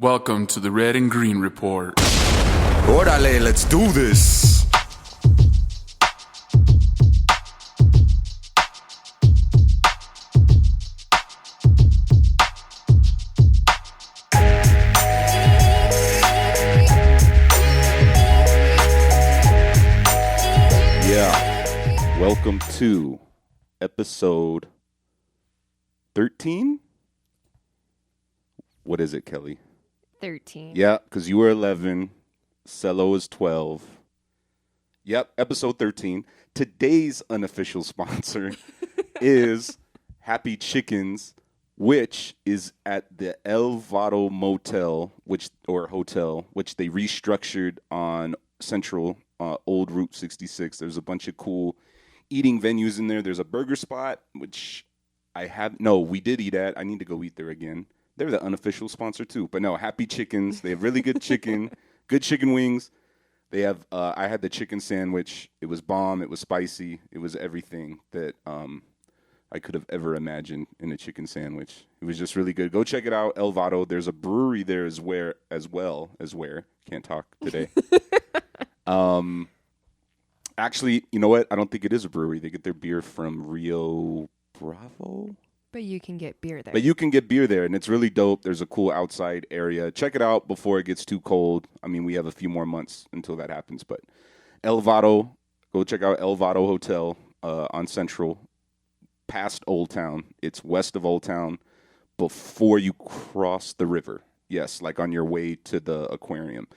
Welcome to the Red and Green Report. Orale, let's do this. Yeah. Welcome to episode 13? What is it, Kelly? 13. Yeah, because you were 11. Cello is 12. Yep, episode 13. Today's unofficial sponsor is Happy Chickens, which is at the El Vado Motel, hotel, which they restructured on Central, Old Route 66. There's a bunch of cool eating venues in there. There's a burger spot, which we did eat at. I need to go eat there again. They're the unofficial sponsor too. But no, Happy Chickens. They have really good chicken, good chicken wings. They have, I had the chicken sandwich. It was bomb. It was spicy. It was everything that I could have ever imagined in a chicken sandwich. It was just really good. Go check it out, El Vado. There's a brewery there as well. Can't talk today. Actually, you know what? I don't think it is a brewery. They get their beer from Rio Bravo. But you can get beer there. But you can get beer there, and it's really dope. There's a cool outside area. Check it out before it gets too cold. I mean, we have a few more months until that happens. But El Vado, go check out El Vado Hotel on Central, past Old Town. It's west of Old Town before you cross the river. Yes, like on your way to the aquarium.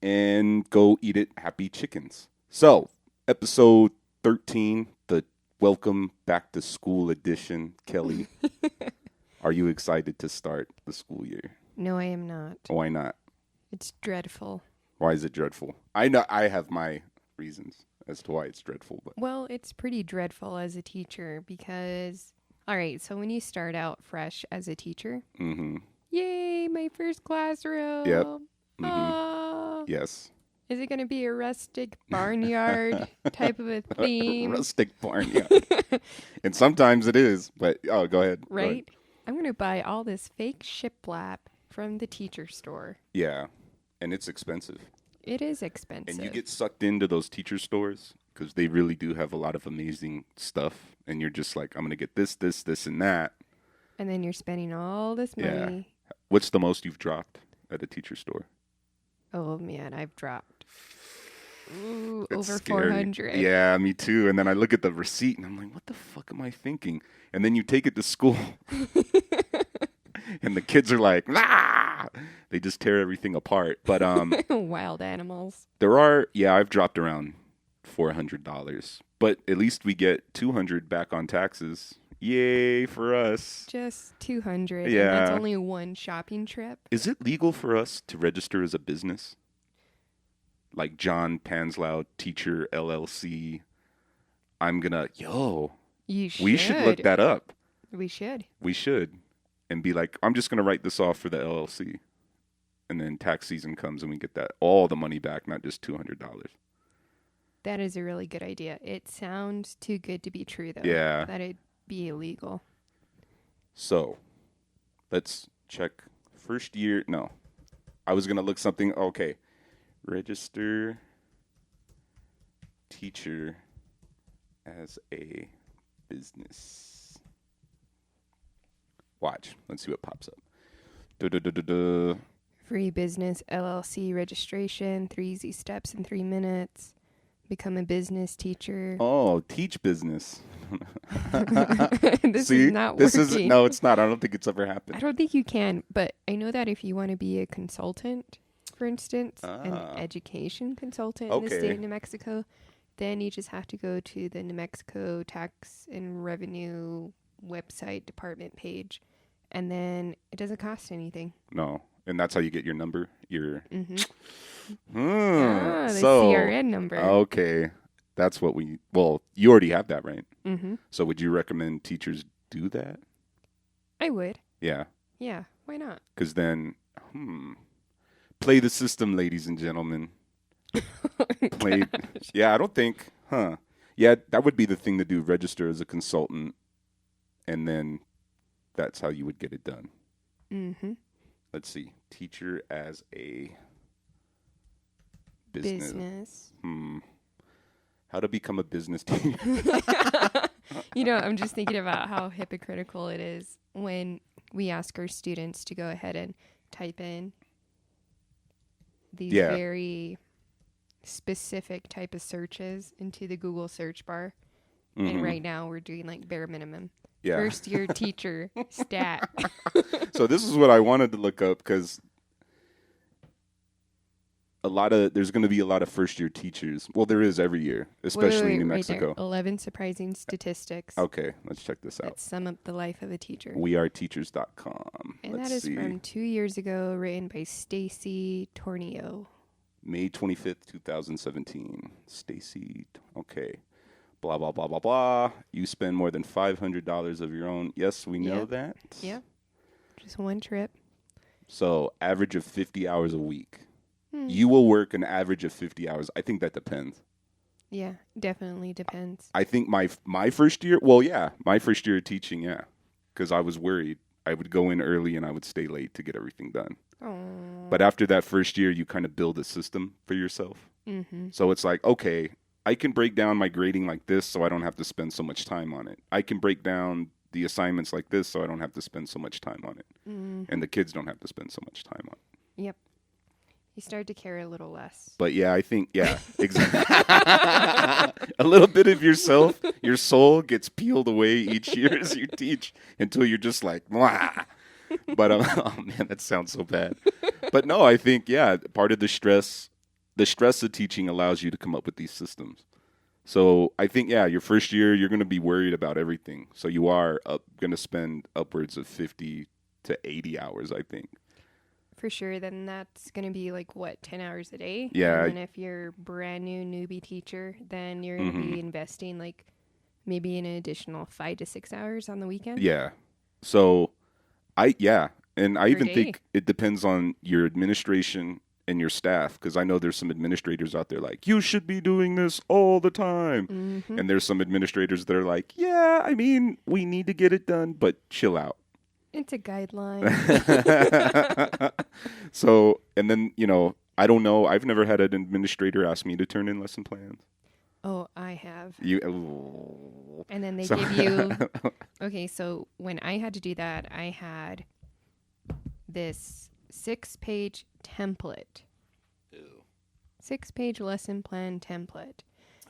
And go eat at Happy Chickens. So, episode 13, the Welcome Back to School edition. Kelly, are you excited to start the school year? No, I am not. Why not? It's dreadful. Why is it dreadful? I know I have my reasons as to why it's dreadful. But Well, it's pretty dreadful as a teacher because, all right, so when you start out fresh as a teacher, yay, my first classroom. Yep. Ah. Yes. Is it going to be a rustic barnyard type of a theme? Rustic barnyard. And sometimes it is, but go ahead. Go ahead. Right? I'm going to buy all this fake shiplap from the teacher store. Yeah. And it's expensive. It is expensive. And you get sucked into those teacher stores because they really do have a lot of amazing stuff. And you're just like, I'm going to get this, and that. And then you're spending all this money. Yeah. What's the most you've dropped at a teacher store? Oh, man, I've dropped It's over scary. 400. Yeah, me too. And then I look at the receipt and I'm like, what the fuck am I thinking? And then you take it to school and the kids are like, ah! They just tear everything apart. But Wild animals. I've dropped around $400. But at least we get $200 back on taxes. Yay for us. Just 200. Yeah. And that's only one shopping trip. Is it legal for us to register as a business? Like John Panslow, Teacher, LLC. You should. We should look that up. We should. We should. And be like, I'm just going to write this off for the LLC. And then tax season comes and we get all the money back, not just $200. That is a really good idea. It sounds too good to be true, though. Yeah. That it'd be illegal. So, let's check first year. No. I was going to look something. Okay. Register teacher as a business. Watch. Let's see what pops up. Free business LLC registration, 3 easy steps in 3 minutes. Become a business teacher. Oh, teach business. This is not working. No, it's not. I don't think it's ever I happened. don't think you can, but I know that if you want to be a consultant, for instance, an education consultant in the state of New Mexico, then you just have to go to the New Mexico Tax and Revenue website department page, and then it doesn't cost anything. No. And that's how you get your number? The the CRN number. Okay. That's what you already have that, right? Mm-hmm. So would you recommend teachers do that? I would. Yeah. Yeah, why not? Because then, play the system, ladies and gentlemen. Yeah, I don't think, Yeah, that would be the thing to do, register as a consultant, and then that's how you would get it done. Mm-hmm. let's see. Teacher as a business. How to become a business teacher. I'm just thinking about how hypocritical it is when we ask our students to go ahead and type in these very specific type of searches into the Google search bar. And right now we're doing like bare minimum. Yeah. First year teacher stat. So this is what I wanted to look up because there's going to be a lot of first year teachers. Well, there is every year, especially in New Mexico. Right there. 11 surprising statistics. Okay, let's check this out. That sum up the life of a teacher. weareteachers.com. And that is from 2 years ago, written by Stacy Tornio. May 25th, 2017. Stacy, okay. Blah, blah, blah, blah, blah. You spend more than $500 of your own. Yes, we know that. Yeah. Just one trip. So, average of 50 hours a week. You will work an average of 50 hours. I think that depends. Yeah, definitely depends. I think my first year, my first year of teaching, because I was worried. I would go in early and I would stay late to get everything done. Aww. But after that first year, you kind of build a system for yourself. Mm-hmm. So it's like, okay, I can break down my grading like this so I don't have to spend so much time on it. I can break down the assignments like this so I don't have to spend so much time on it. Mm-hmm. And the kids don't have to spend so much time on it. Yep. You start to care a little less. But I think, exactly. A little bit of yourself, your soul gets peeled away each year as you teach until you're just like, wah. But, oh man, that sounds so bad. But no, I think, part of the stress of teaching allows you to come up with these systems. So I think, your first year, you're going to be worried about everything. So you are going to spend upwards of 50 to 80 hours, I think. For sure, then that's going to be 10 hours a day? Yeah. And then if you're brand new newbie teacher, then you're going to be investing maybe an additional 5 to 6 hours on the weekend? Yeah. So, and I Per even day. think it depends on your administration and your staff, because I know there's some administrators out there like, you should be doing this all the time. Mm-hmm. And there's some administrators that are like, we need to get it done, but chill out. It's a guideline. So, and then, I don't know. I've never had an administrator ask me to turn in lesson plans. Oh, I have. You. And then they give you... Okay, so when I had to do that, I had this 6-page template. Ew. 6-page lesson plan template.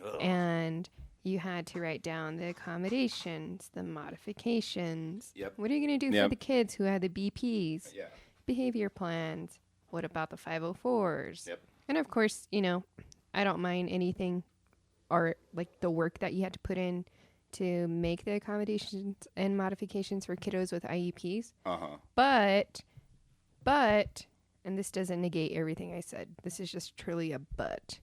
Ugh. And you had to write down the accommodations, the modifications. Yep. What are you going to do for the kids who had the BPs? Yeah. Behavior plans. What about the 504s? Yep. And of course, I don't mind anything or the work that you had to put in to make the accommodations and modifications for kiddos with IEPs. Uh-huh. But, and this doesn't negate everything I said. This is just truly a but.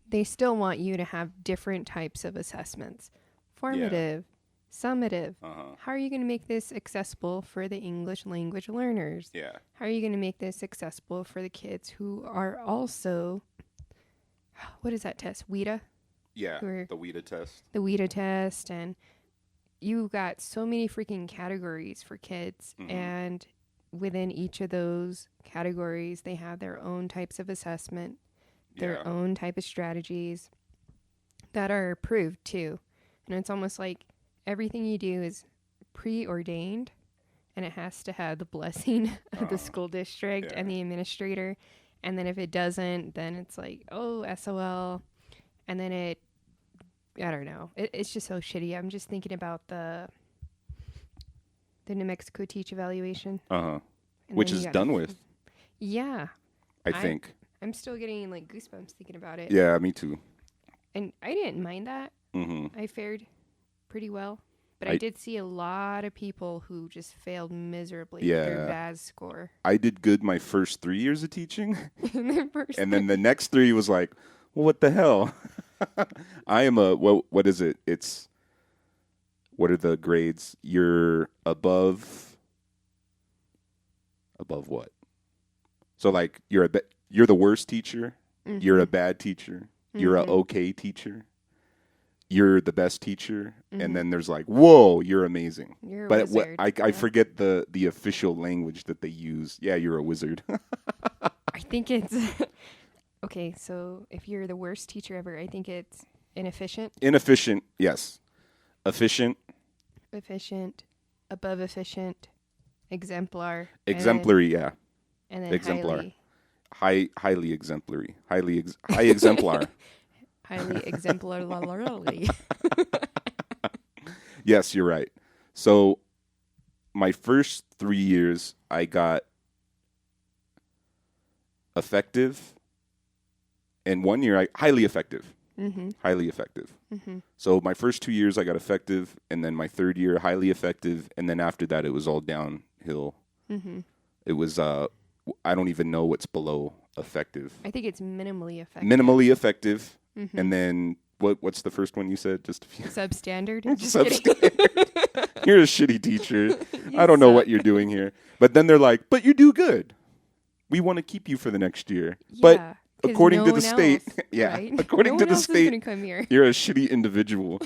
They still want you to have different types of assessments. Formative, summative. Uh-huh. How are you going to make this accessible for the English language learners? Yeah. How are you going to make this accessible for the kids who are also, what is that test? WIDA? Yeah, the WIDA test. The WIDA test. And you got so many freaking categories for kids. Mm-hmm. And within each of those categories, they have their own types of assessment. Their own type of strategies that are approved too. And it's almost like everything you do is preordained and it has to have the blessing of the school district and the administrator. And then if it doesn't, then it's like, oh, SOL. And then I don't know. It's just so shitty. I'm just thinking about the New Mexico Teach Evaluation. Uh-huh. Which is done with. Yeah. I think. I'm still getting goosebumps thinking about it. Yeah, me too. And I didn't mind that. Mm-hmm. I fared pretty well. But I did see a lot of people who just failed miserably with their VAS score. I did good my first 3 years of teaching. And then the next 3 was like, well, what the hell? I am what is it? What are the grades? You're above what? So you're the worst teacher. Mm-hmm. You're a bad teacher. Mm-hmm. You're a okay teacher. you're the best teacher, and then there's like, whoa, you're amazing. You're a but wizard. I forget the official language that they use. Yeah, you're a wizard. I think it's okay. So if you're the worst teacher ever, I think it's inefficient. Inefficient, yes. Efficient. Efficient, above efficient, exemplar. Exemplary, yeah. And then Exemplar. Highly exemplary. High exemplar. highly exemplarly. Yes, you're right. So my first 3 years, I got effective, and 1 year, highly effective. Highly effective. So my first 2 years, I got effective, and then my third year, highly effective, and then after that, it was all downhill. It was, I don't even know what's below effective. I think it's minimally effective. Minimally effective, and then what's the first one you said? Just a few. Substandard. Just Substandard. You're a shitty teacher. I don't know what you're doing here. But then they're like, but you do good. We want to keep you for the next year. Yeah, but according to the state, right? according to the state, come here. you're a shitty individual.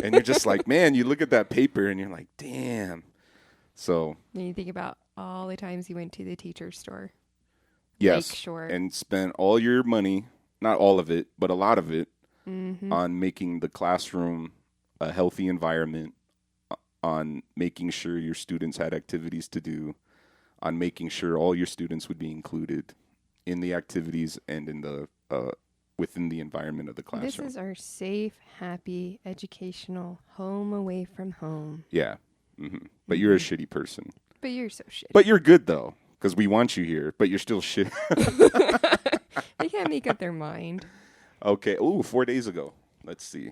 And you're just like, man, you look at that paper and you're like, damn. So. And you think about all the times you went to the teacher store. Yes. Lakeshore. And spent all your money, not all of it, but a lot of it, on making the classroom a healthy environment, on making sure your students had activities to do, on making sure all your students would be included in the activities and in the within the environment of the classroom. This is our safe, happy, educational home away from home. Yeah. But you're a shitty person. But you're so shitty. But you're good, though, because we want you here, but you're still shit. They can't make up their mind. Okay. Ooh, 4 days ago. Let's see.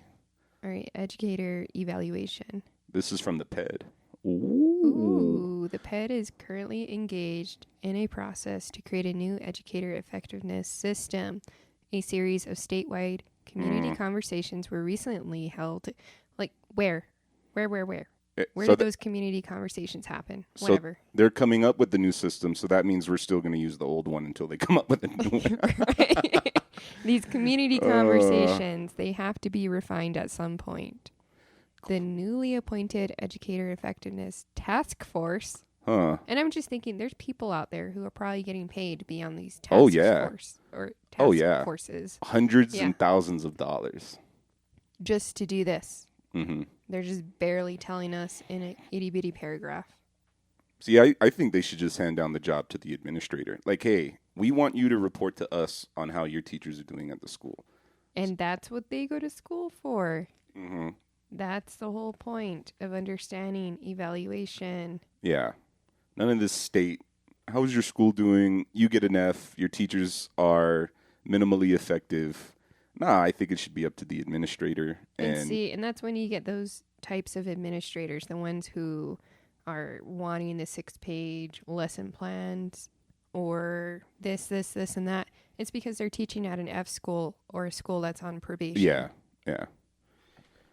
All right, educator evaluation. This is from the PED. Ooh, the PED is currently engaged in a process to create a new educator effectiveness system. A series of statewide community conversations were recently held. Like, where? Where did those community conversations happen? Whatever. So they're coming up with the new system, so that means we're still going to use the old one until they come up with a new one. Right. These community conversations, they have to be refined at some point. The newly appointed Educator Effectiveness Task Force. Huh. And I'm just thinking, there's people out there who are probably getting paid to be on these task forces. Hundreds and thousands of dollars. Just to do this. They're just barely telling us in an itty-bitty paragraph. See, I think they should just hand down the job to the administrator. Like, hey, we want you to report to us on how your teachers are doing at the school. And that's what they go to school for. That's the whole point of understanding evaluation. Yeah. None of this state, how's your school doing? You get an F. Your teachers are minimally effective. Nah, I think it should be up to the administrator. And that's when you get those types of administrators, the ones who are wanting the 6-page lesson plans or this, and that. It's because they're teaching at an F school or a school that's on probation. Yeah.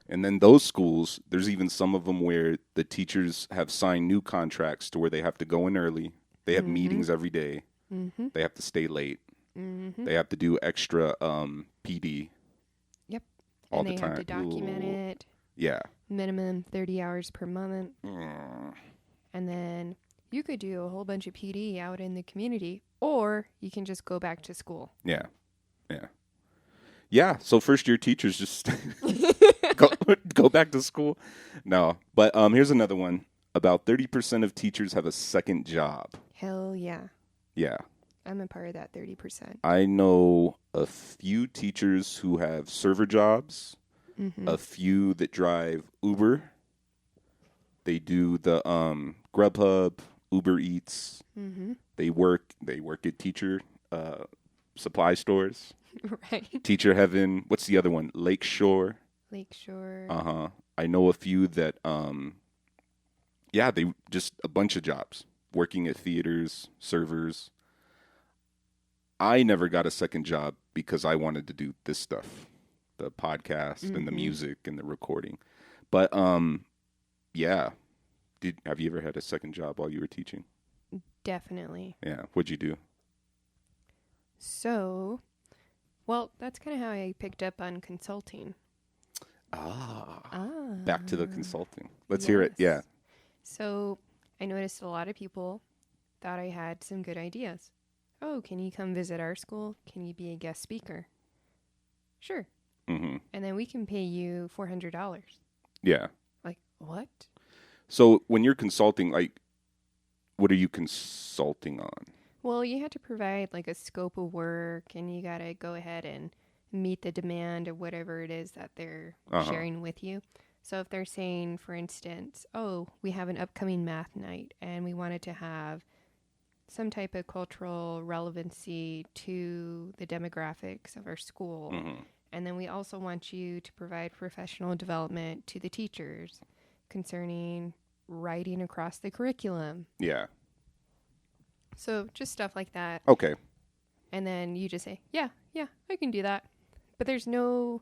And then those schools, there's even some of them where the teachers have signed new contracts to where they have to go in early. They have meetings every day. They have to stay late. They have to do extra PD. Yep. All and the they time. have to document it. Yeah. Minimum 30 hours per month. And then you could do a whole bunch of PD out in the community, or you can just go back to school. Yeah, so first-year teachers just go back to school. No, but here's another one. About 30% of teachers have a second job. Hell yeah. Yeah. I'm a part of that 30%. I know a few teachers who have server jobs, a few that drive Uber. They do the Grubhub, Uber Eats. They work at teacher supply stores. Right. Teacher Heaven. What's the other one? Lakeshore. I know a few that they just a bunch of jobs. Working at theaters, servers. I never got a second job because I wanted to do this stuff. The podcast and the music and the recording. But yeah. Have you ever had a second job while you were teaching? Definitely. Yeah. What'd you do? So, well, that's kind of how I picked up on consulting. Back to the consulting. Let's hear it. Yeah. So I noticed a lot of people thought I had some good ideas. Oh, can you come visit our school? Can you be a guest speaker? Sure. Mm-hmm. And then we can pay you $400. Yeah. Like, what? So when you're consulting, like, what are you consulting on? Well, you have to provide like a scope of work, and you got to go ahead and meet the demand of whatever it is that they're sharing with you. So if they're saying, for instance, oh, we have an upcoming math night, and we wanted to have some type of cultural relevancy to the demographics of our school. Mm-hmm. And then we also want you to provide professional development to the teachers concerning writing across the curriculum. Yeah. So just stuff like that. Okay. And then you just say, yeah, I can do that. But there's no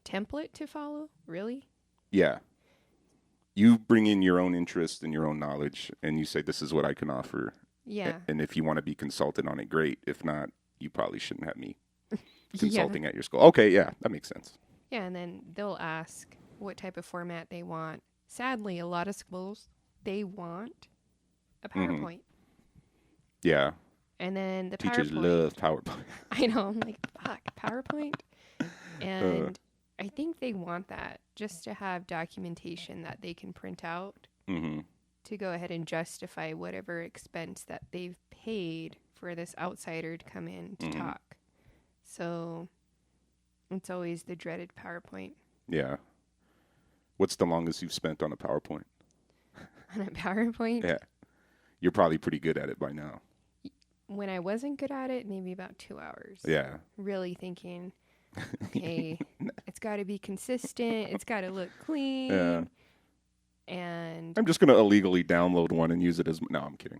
template to follow, really? Yeah. You bring in your own interest and your own knowledge, and you say, this is what I can offer. Yeah. And if you want to be consulted on it, great. If not, you probably shouldn't have me consulting at your school. Okay, yeah, that makes sense. Yeah, and then they'll ask what type of format they want. Sadly, a lot of schools, they want a PowerPoint. Yeah. And then the Teachers PowerPoint. love PowerPoint. I know. I'm like, fuck, PowerPoint? And I think they want that just to have documentation that they can print out to go ahead and justify whatever expense that they've paid for this outsider to come in to talk. So it's always the dreaded PowerPoint. Yeah. What's the longest you've spent on a PowerPoint? On a PowerPoint? Yeah. You're probably pretty good at it by now. When I wasn't good at it, maybe about 2 hours. Yeah. Really thinking, okay, it's got to be consistent. It's got to look clean. Yeah. And I'm just going to illegally download one and use it as... No, I'm kidding.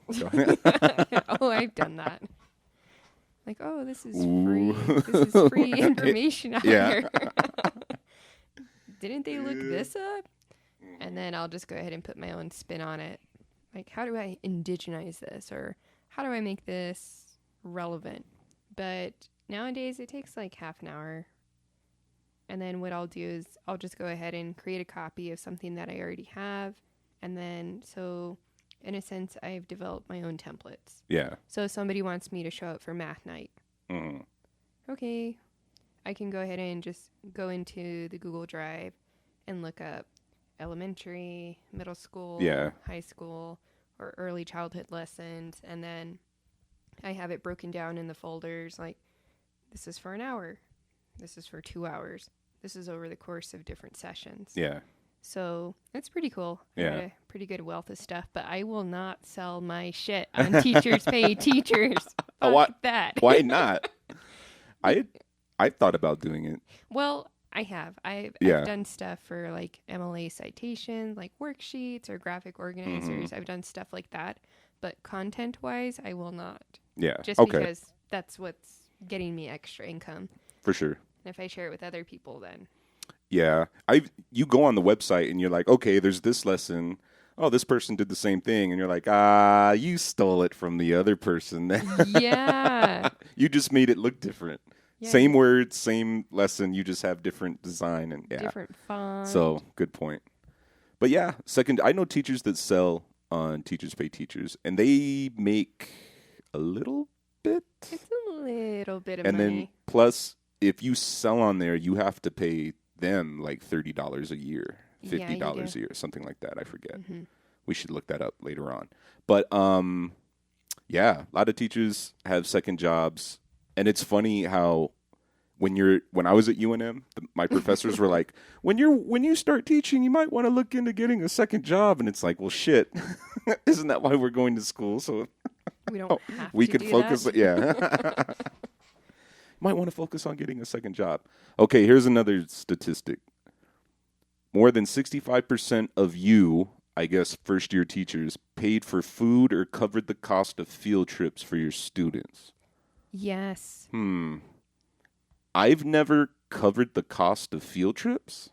oh, I've done that. Like, oh, this is free. This is free information out here. Didn't they look this up? And then I'll just go ahead and put my own spin on it. Like, how do I indigenize this? Or how do I make this relevant? But nowadays, it takes like half an hour. And then what I'll do is I'll just go ahead and create a copy of something that I already have. And then, so in a sense, I've developed my own templates. Yeah. So if somebody wants me to show up for math night, okay, I can go ahead and just go into the Google Drive and look up elementary, middle school, high school, or early childhood lessons. And then I have it broken down in the folders, like this is for an hour. This is for 2 hours. This is over the course of different sessions. Yeah. So that's pretty cool. Yeah. I got a pretty good wealth of stuff, but I will not sell my shit on Teachers Pay Teachers. Fuck that. Why not? I thought about doing it. Well, I have. I've done stuff for like MLA citations, like worksheets or graphic organizers. I've done stuff like that. But content-wise, I will not. Yeah. Just because that's what's getting me extra income. For sure. And if I share it with other people, then... Yeah. You go on the website and you're like, okay, there's this lesson. Oh, this person did the same thing. And you're like, you stole it from the other person. Yeah. You just made it look different. Yeah. Same words, same lesson. You just have different design and different font. So good point. But yeah, I know teachers that sell on Teachers Pay Teachers, and they make a little bit. It's a little bit of money. And then plus, if you sell on there, you have to pay them like $30 a year, $50 a year, something like that. I forget. We should look that up later on. But yeah, a lot of teachers have second jobs. And it's funny how when I was at UNM, my professors were like, when you start teaching, you might want to look into getting a second job. And it's like, well, shit, isn't that why we're going to school? So we don't have we to can do focus. That. Yeah, might want to focus on getting a second job. Okay, here's another statistic. More than 65% of you, I guess, first-year teachers paid for food or covered the cost of field trips for your students. Yes. I've never covered the cost of field trips,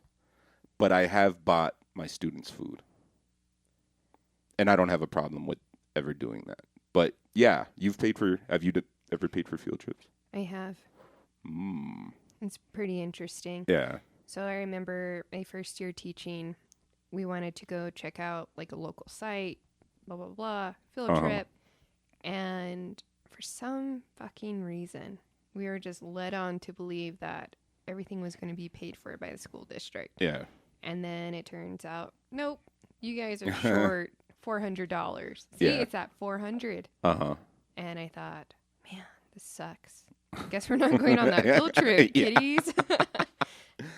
but I have bought my students food. And I don't have a problem with ever doing that. But yeah, have you ever paid for field trips? I have. It's pretty interesting. Yeah. So I remember my first year teaching, we wanted to go check out like a local site, blah, blah, blah, field trip. And for some fucking reason, we were just led on to believe that everything was going to be paid for by the school district. Yeah. And then it turns out, nope, you guys are short $400. See, Yeah. it's at $400. Uh-huh. And I thought, man, this sucks. Guess we're not going on that field trip, kiddies.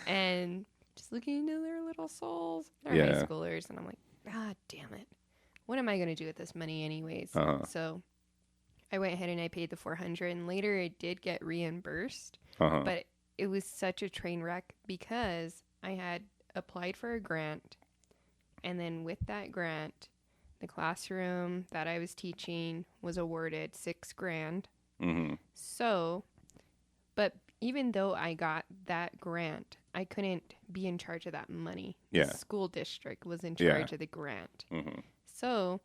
And just looking into their little souls. They're high schoolers. And I'm like, God damn it. What am I going to do with this money anyways? So I went ahead and I paid the $400. And later it did get reimbursed. But it was such a train wreck because I had applied for a grant. And then with that grant, the classroom that I was teaching was awarded $6,000. So, but even though I got that grant, I couldn't be in charge of that money. Yeah. The school district was in charge of the grant. So,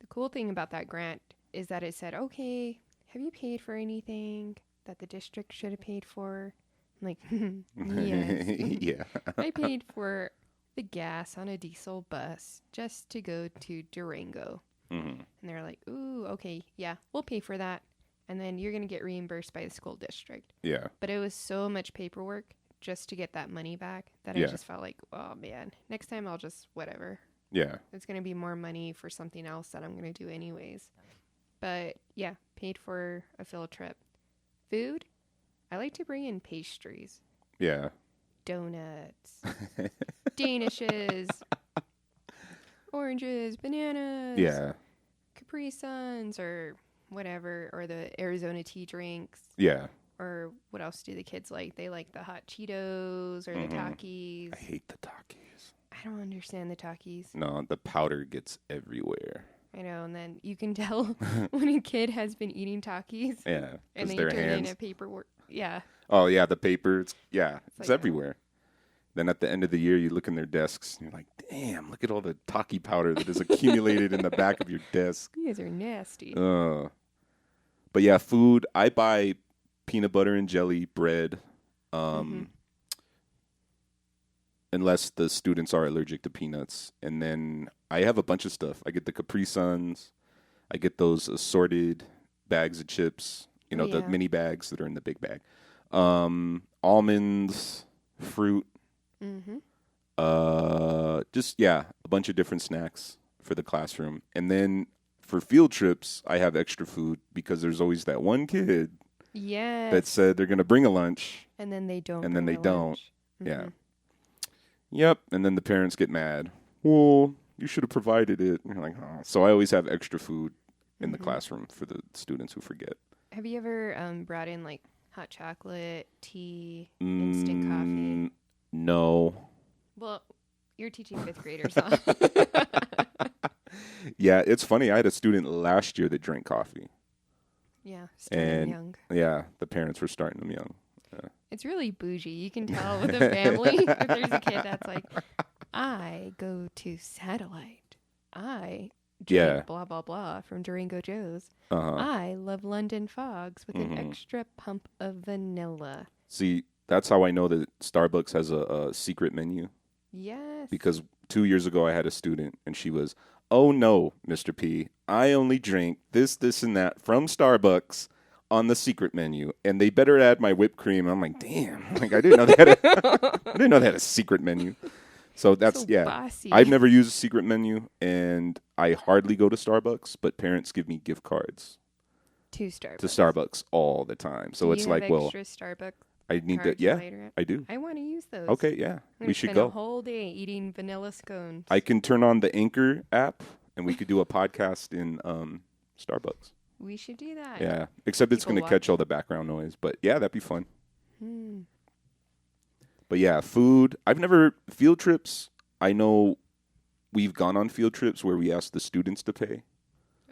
the cool thing about that grant is that it said, okay, have you paid for anything that the district should have paid for? I'm like, yes. Yeah. I paid for the gas on a diesel bus just to go to Durango. And they're like, ooh, okay, yeah, we'll pay for that. And then you're going to get reimbursed by the school district. Yeah. But it was so much paperwork just to get that money back that I just felt like, oh, man, next time I'll just whatever. Yeah. It's going to be more money for something else that I'm going to do anyways. But, yeah, paid for a field trip. Food, I like to bring in pastries. Yeah. Donuts. Danishes. Oranges, bananas. Yeah. Capri Suns or whatever, or the Arizona tea drinks. Yeah. Or what else do the kids like? They like the hot Cheetos or the Takis. I hate the Takis. I don't understand the Takis. No, the powder gets everywhere. I know, and then you can tell when a kid has been eating Takis. Yeah. And then their you turn hands. in a paperwork. Yeah. Oh, yeah, the paper. It's like everywhere. Then at the end of the year, you look in their desks, and you're like, damn, look at all the Taki powder that is accumulated in the back of your desk. You guys are nasty. But yeah, food, I buy peanut butter and jelly, bread, unless the students are allergic to peanuts. And then I have a bunch of stuff. I get the Capri Suns. I get those assorted bags of chips, the mini bags that are in the big bag. Almonds, fruit. A bunch of different snacks for the classroom. And then for field trips, I have extra food because there's always that one kid that said they're going to bring a lunch. And then they don't. And then they don't. Yeah. Yep. And then the parents get mad. Well, you should have provided it. And you're like, oh. So I always have extra food in the classroom for the students who forget. Have you ever brought in like hot chocolate, tea, instant coffee? No. Well, you're teaching fifth graders, huh? Yeah, it's funny. I had a student last year that drank coffee. Yeah, starting young. Yeah, the parents were starting them young. Yeah. It's really bougie. You can tell with a family if there's a kid that's like, I go to Satellite. I drink blah, blah, blah from Durango Joe's. I love London Fogs with an extra pump of vanilla. See, that's how I know that Starbucks has a secret menu. Yes. Because 2 years ago I had a student and she was, oh no, Mr. P, I only drink this, and that from Starbucks on the secret menu, and they better add my whipped cream. And I'm like, damn, like I didn't know they had a secret menu. So that's bossy. I've never used a secret menu, and I hardly go to Starbucks, but parents give me gift cards to to Starbucks all the time. So it's like, well, Starbucks. I need to. Yeah, I do. I want to use those. Okay, yeah, we should spend go. A whole day eating vanilla scones. I can turn on the Anchor app, and we could do a podcast in Starbucks. We should do that. Yeah, except it's going to catch all the background noise. But yeah, that'd be fun. But yeah, food. I've never field trips. I know we've gone on field trips where we ask the students to pay.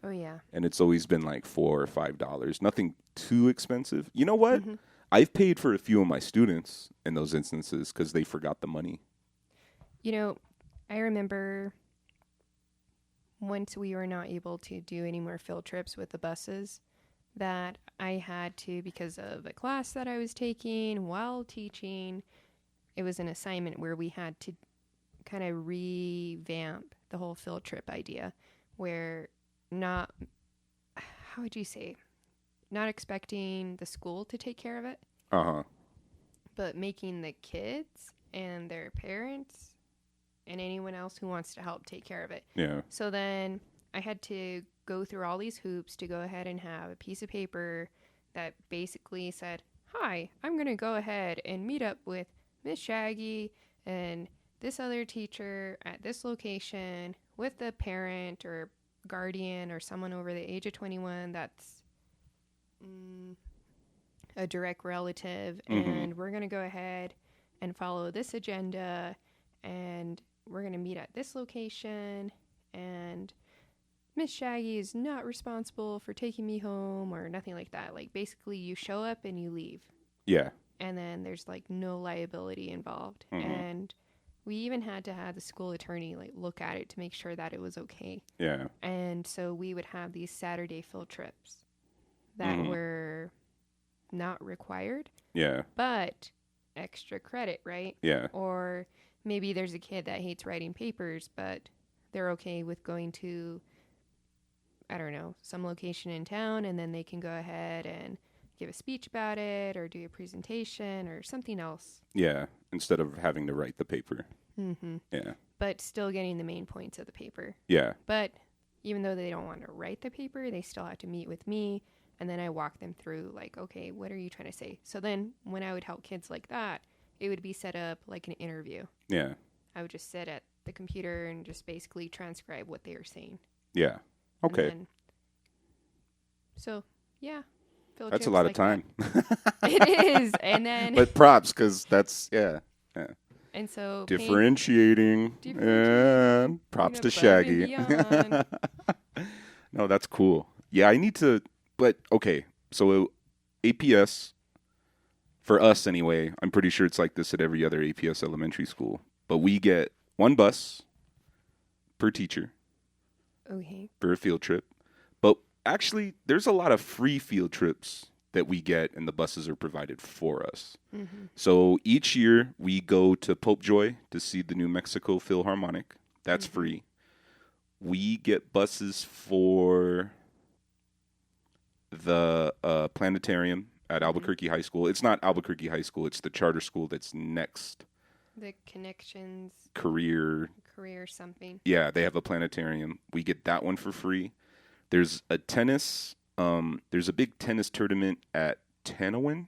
Oh yeah. And it's always been like $4 or $5. Nothing too expensive. You know what? I've paid for a few of my students in those instances because they forgot the money. You know, I remember once we were not able to do any more field trips with the buses, that I had to, because of a class that I was taking while teaching, it was an assignment where we had to kind of revamp the whole field trip idea, where not, how would you say, not expecting the school to take care of it, but making the kids and their parents and anyone else who wants to help take care of it. Yeah. So then I had to go through all these hoops to go ahead and have a piece of paper that basically said, hi, I'm going to go ahead and meet up with Miss Shaggy and this other teacher at this location with the parent or guardian or someone over the age of 21 that's a direct relative, and we're going to go ahead and follow this agenda, and we're going to meet at this location, and Miss Shaggy is not responsible for taking me home or nothing like that. Like, basically, you show up and you leave. Yeah. And then there's, like, no liability involved. And we even had to have the school attorney, like, look at it to make sure that it was okay. Yeah. And so we would have these Saturday field trips that were not required. Yeah. But extra credit, right? Yeah. Or maybe there's a kid that hates writing papers, but they're okay with going to, I don't know, some location in town, and then they can go ahead and give a speech about it or do a presentation or something else. Yeah. Instead of having to write the paper. Yeah. But still getting the main points of the paper. Yeah. But even though they don't want to write the paper, they still have to meet with me. And then I walk them through, like, okay, what are you trying to say? So then when I would help kids like that, it would be set up like an interview. Yeah. I would just sit at the computer and just basically transcribe what they were saying. Yeah. Okay. Then, so, yeah. That's a lot of time. It is. And then... But props, because that's, yeah. And so... Differentiating. And props to Shaggy. No, that's cool. Yeah, I need to... But, okay, so APS, for us anyway, I'm pretty sure it's like this at every other APS elementary school, but we get one bus per teacher for a field trip. But actually, there's a lot of free field trips that we get, and the buses are provided for us. So each year, we go to Pope Joy to see the New Mexico Philharmonic. That's free. We get buses for... the planetarium at Albuquerque High School. It's not Albuquerque High School. It's the charter school that's next. The Connections. Career something. Yeah, they have a planetarium. We get that one for free. There's a tennis. There's a big tennis tournament at Tanawin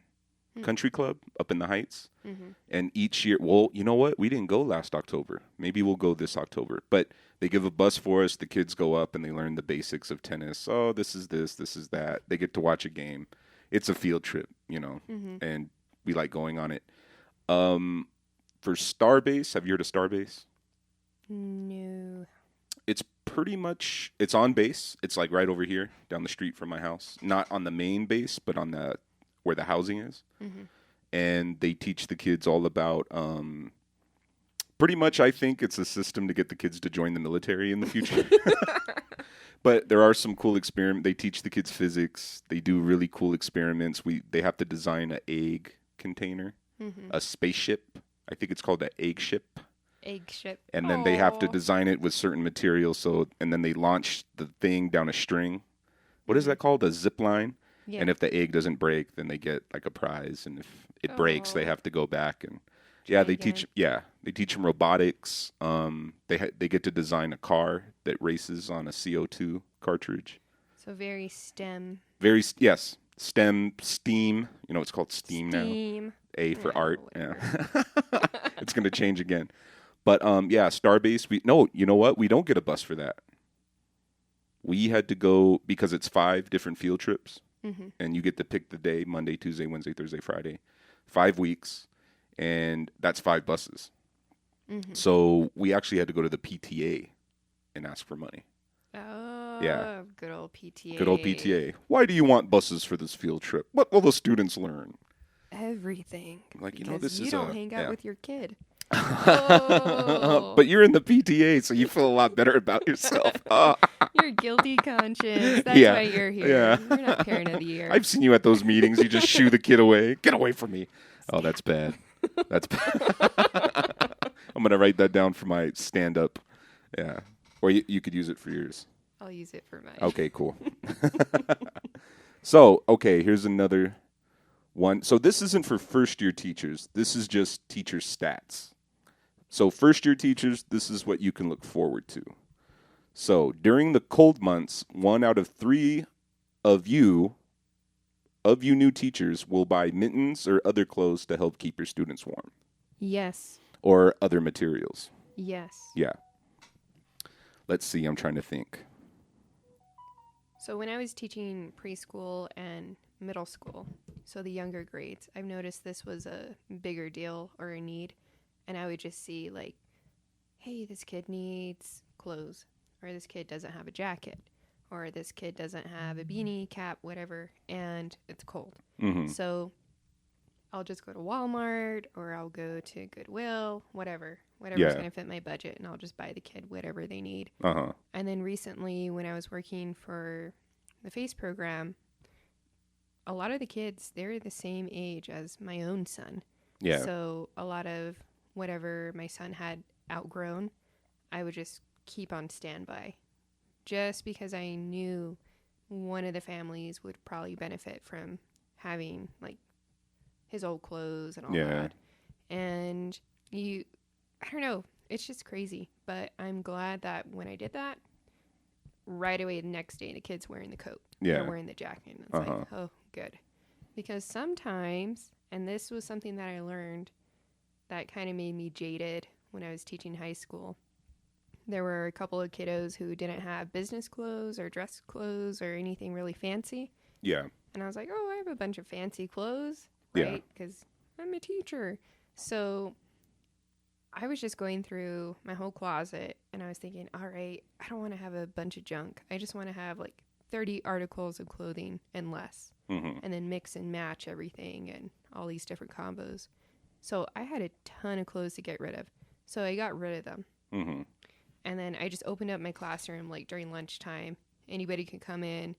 Country Club up in the Heights. And each year, well, you know what? We didn't go last October. Maybe we'll go this October. But they give a bus for us. The kids go up and they learn the basics of tennis. Oh, this is this. This is that. They get to watch a game. It's a field trip, you know, and we like going on it. For Starbase, have you heard of Starbase? No. It's pretty much, it's on base. It's like right over here down the street from my house. Not on the main base, but on the where the housing is. And they teach the kids all about, pretty much I think it's a system to get the kids to join the military in the future. But there are some cool experiments. They teach the kids physics. They do really cool experiments. They have to design an egg container, a spaceship. I think it's called an egg ship. Egg ship. And then they have to design it with certain materials. And then they launch the thing down a string. What is that called? A zip line? Yeah. And if the egg doesn't break, then they get like a prize. And if it breaks, they have to go back and they teach them robotics. They get to design a car that races on a CO2 cartridge. So very STEM. Yes, STEM, STEAM. You know, it's called STEAM now. A for art. Yeah. It's going to change again. But Starbase. You know what? We don't get a bus for that. We had to go because it's 5 different field trips. And you get to pick the day, Monday, Tuesday, Wednesday, Thursday, Friday, 5 weeks, and that's 5 buses. So we actually had to go to the PTA and ask for money. Oh, yeah. Good old PTA. Good old PTA. Why do you want buses for this field trip? What will the students learn? Everything. Like, you know, this you is don't hang out with your kid. Oh. But you're in the PTA, so you feel a lot better about yourself. Your guilty conscience. That's why you're here. Yeah. You're not parent of the year. I've seen you at those meetings. You just shoo the kid away. Get away from me. Oh, that's bad. That's. I'm gonna write that down for my stand-up. Yeah, or you could use it for yours. I'll use it for mine. Okay, cool. So, okay, here's another one. So this isn't for first-year teachers. This is just teacher stats. So first-year teachers, this is what you can look forward to. So during the cold months, 1 out of 3 of you new teachers will buy mittens or other clothes to help keep your students warm. Yes. Or other materials. Yes. Yeah. Let's see. I'm trying to think. So when I was teaching preschool and middle school, so the younger grades, I've noticed this was a bigger deal or a need. And I would just see like, hey, this kid needs clothes, or this kid doesn't have a jacket, or this kid doesn't have a beanie, cap, whatever, and it's cold. Mm-hmm. So I'll just go to Walmart, or I'll go to Goodwill, whatever's going to fit my budget, and I'll just buy the kid whatever they need. Uh-huh. And then recently, when I was working for the FACE program, a lot of the kids, they're the same age as my own son. Yeah. So a lot of whatever my son had outgrown, I would just keep on standby, just because I knew one of the families would probably benefit from having like his old clothes and all that. And I don't know, it's just crazy. But I'm glad that when I did that, right away the next day the kid's wearing the coat. Yeah. They're wearing the jacket. And it's like, oh, good. Because sometimes, and this was something that I learned that kind of made me jaded when I was teaching high school. There were a couple of kiddos who didn't have business clothes or dress clothes or anything really fancy. Yeah. And I was like, oh, I have a bunch of fancy clothes, right? Because I'm a teacher. So I was just going through my whole closet and I was thinking, all right, I don't want to have a bunch of junk. I just want to have like 30 articles of clothing and less. Mm-hmm. And then mix and match everything and all these different combos. So I had a ton of clothes to get rid of. So I got rid of them. Mm-hmm. And then I just opened up my classroom like during lunchtime. Anybody could come in,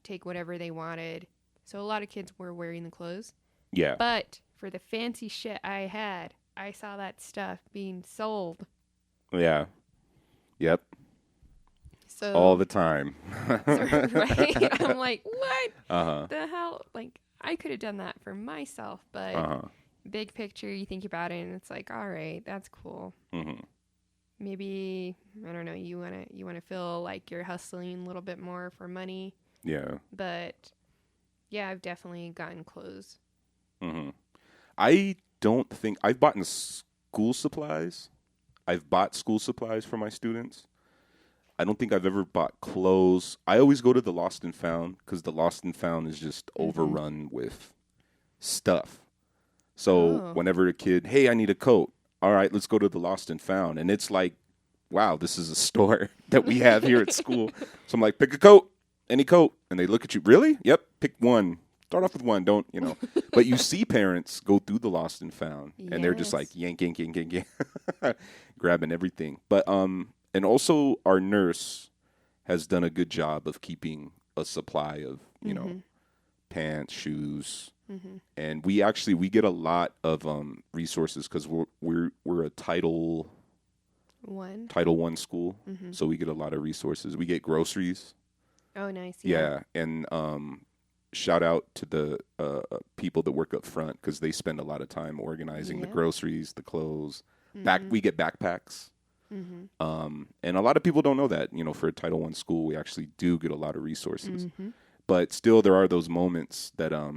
take whatever they wanted. So a lot of kids were wearing the clothes. Yeah. But for the fancy shit I had, I saw that stuff being sold. Yeah. Yep. So all the time. right? I'm like, what Uh-huh. the hell? Like, I could have done that for myself, but big picture, you think about it, and it's like, all right, that's cool. Mm-hmm. Maybe, I don't know, you wanna feel like you're hustling a little bit more for money. Yeah. But yeah, I've definitely gotten clothes. Mm-hmm. I don't think I've bought school supplies. I've bought school supplies for my students. I don't think I've ever bought clothes. I always go to the Lost and Found because the Lost and Found is just overrun with stuff. So whenever a kid, hey, I need a coat. All right, let's go to the Lost and Found. And it's like, wow, this is a store that we have here at school. So I'm like, pick a coat, any coat. And they look at you, really? Yep, pick one. Start off with one, don't, But you see parents go through the Lost and Found, and they're just like yank, yank, yank, yank, yank, grabbing everything. But, and also our nurse has done a good job of keeping a supply of, pants, shoes. Mm-hmm. And we get a lot of resources because we're a Title I school, so we get a lot of resources. We get groceries. Oh, nice. Yeah, and shout out to the people that work up front because they spend a lot of time organizing the groceries, the clothes. We get backpacks. Mm-hmm. And a lot of people don't know that. For a Title I school, we actually do get a lot of resources. Mm-hmm. But still, there are those moments that a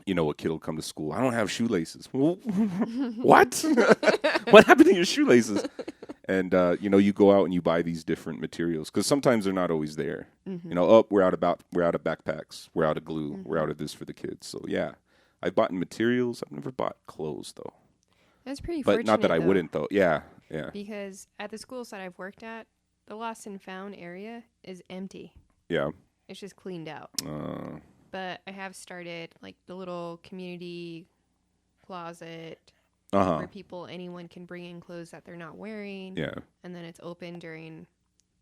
kid will come to school. I don't have shoelaces. What? What happened to your shoelaces? And, you go out and you buy these different materials because sometimes they're not always there. Mm-hmm. We're out of backpacks. We're out of glue. Mm-hmm. We're out of this for the kids. So, yeah, I've bought materials. I've never bought clothes, though. That's pretty fortunate, but not that I though, wouldn't, though. Yeah. Because at the schools that I've worked at, the Lost and Found area is empty. Yeah. It's just cleaned out. But I have started like the little community closet where anyone can bring in clothes that they're not wearing. Yeah. And then it's open during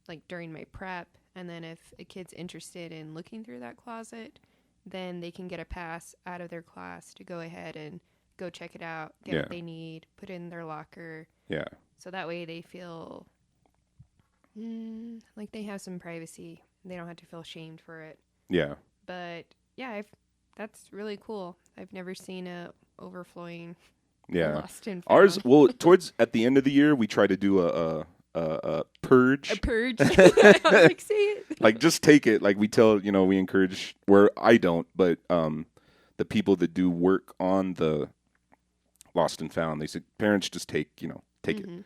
my prep. And then if a kid's interested in looking through that closet, then they can get a pass out of their class to go ahead and go check it out, get what they need, put it in their locker. Yeah. So that way they feel like they have some privacy. They don't have to feel shamed for it. Yeah. But yeah, that's really cool. I've never seen a overflowing lost and found. Ours, well, towards at the end of the year, we try to do a purge. A purge. I was like, say it. Like, just take it. Like, we tell, we encourage, where I don't, but the people that do work on the lost and found, they said, parents, just take it.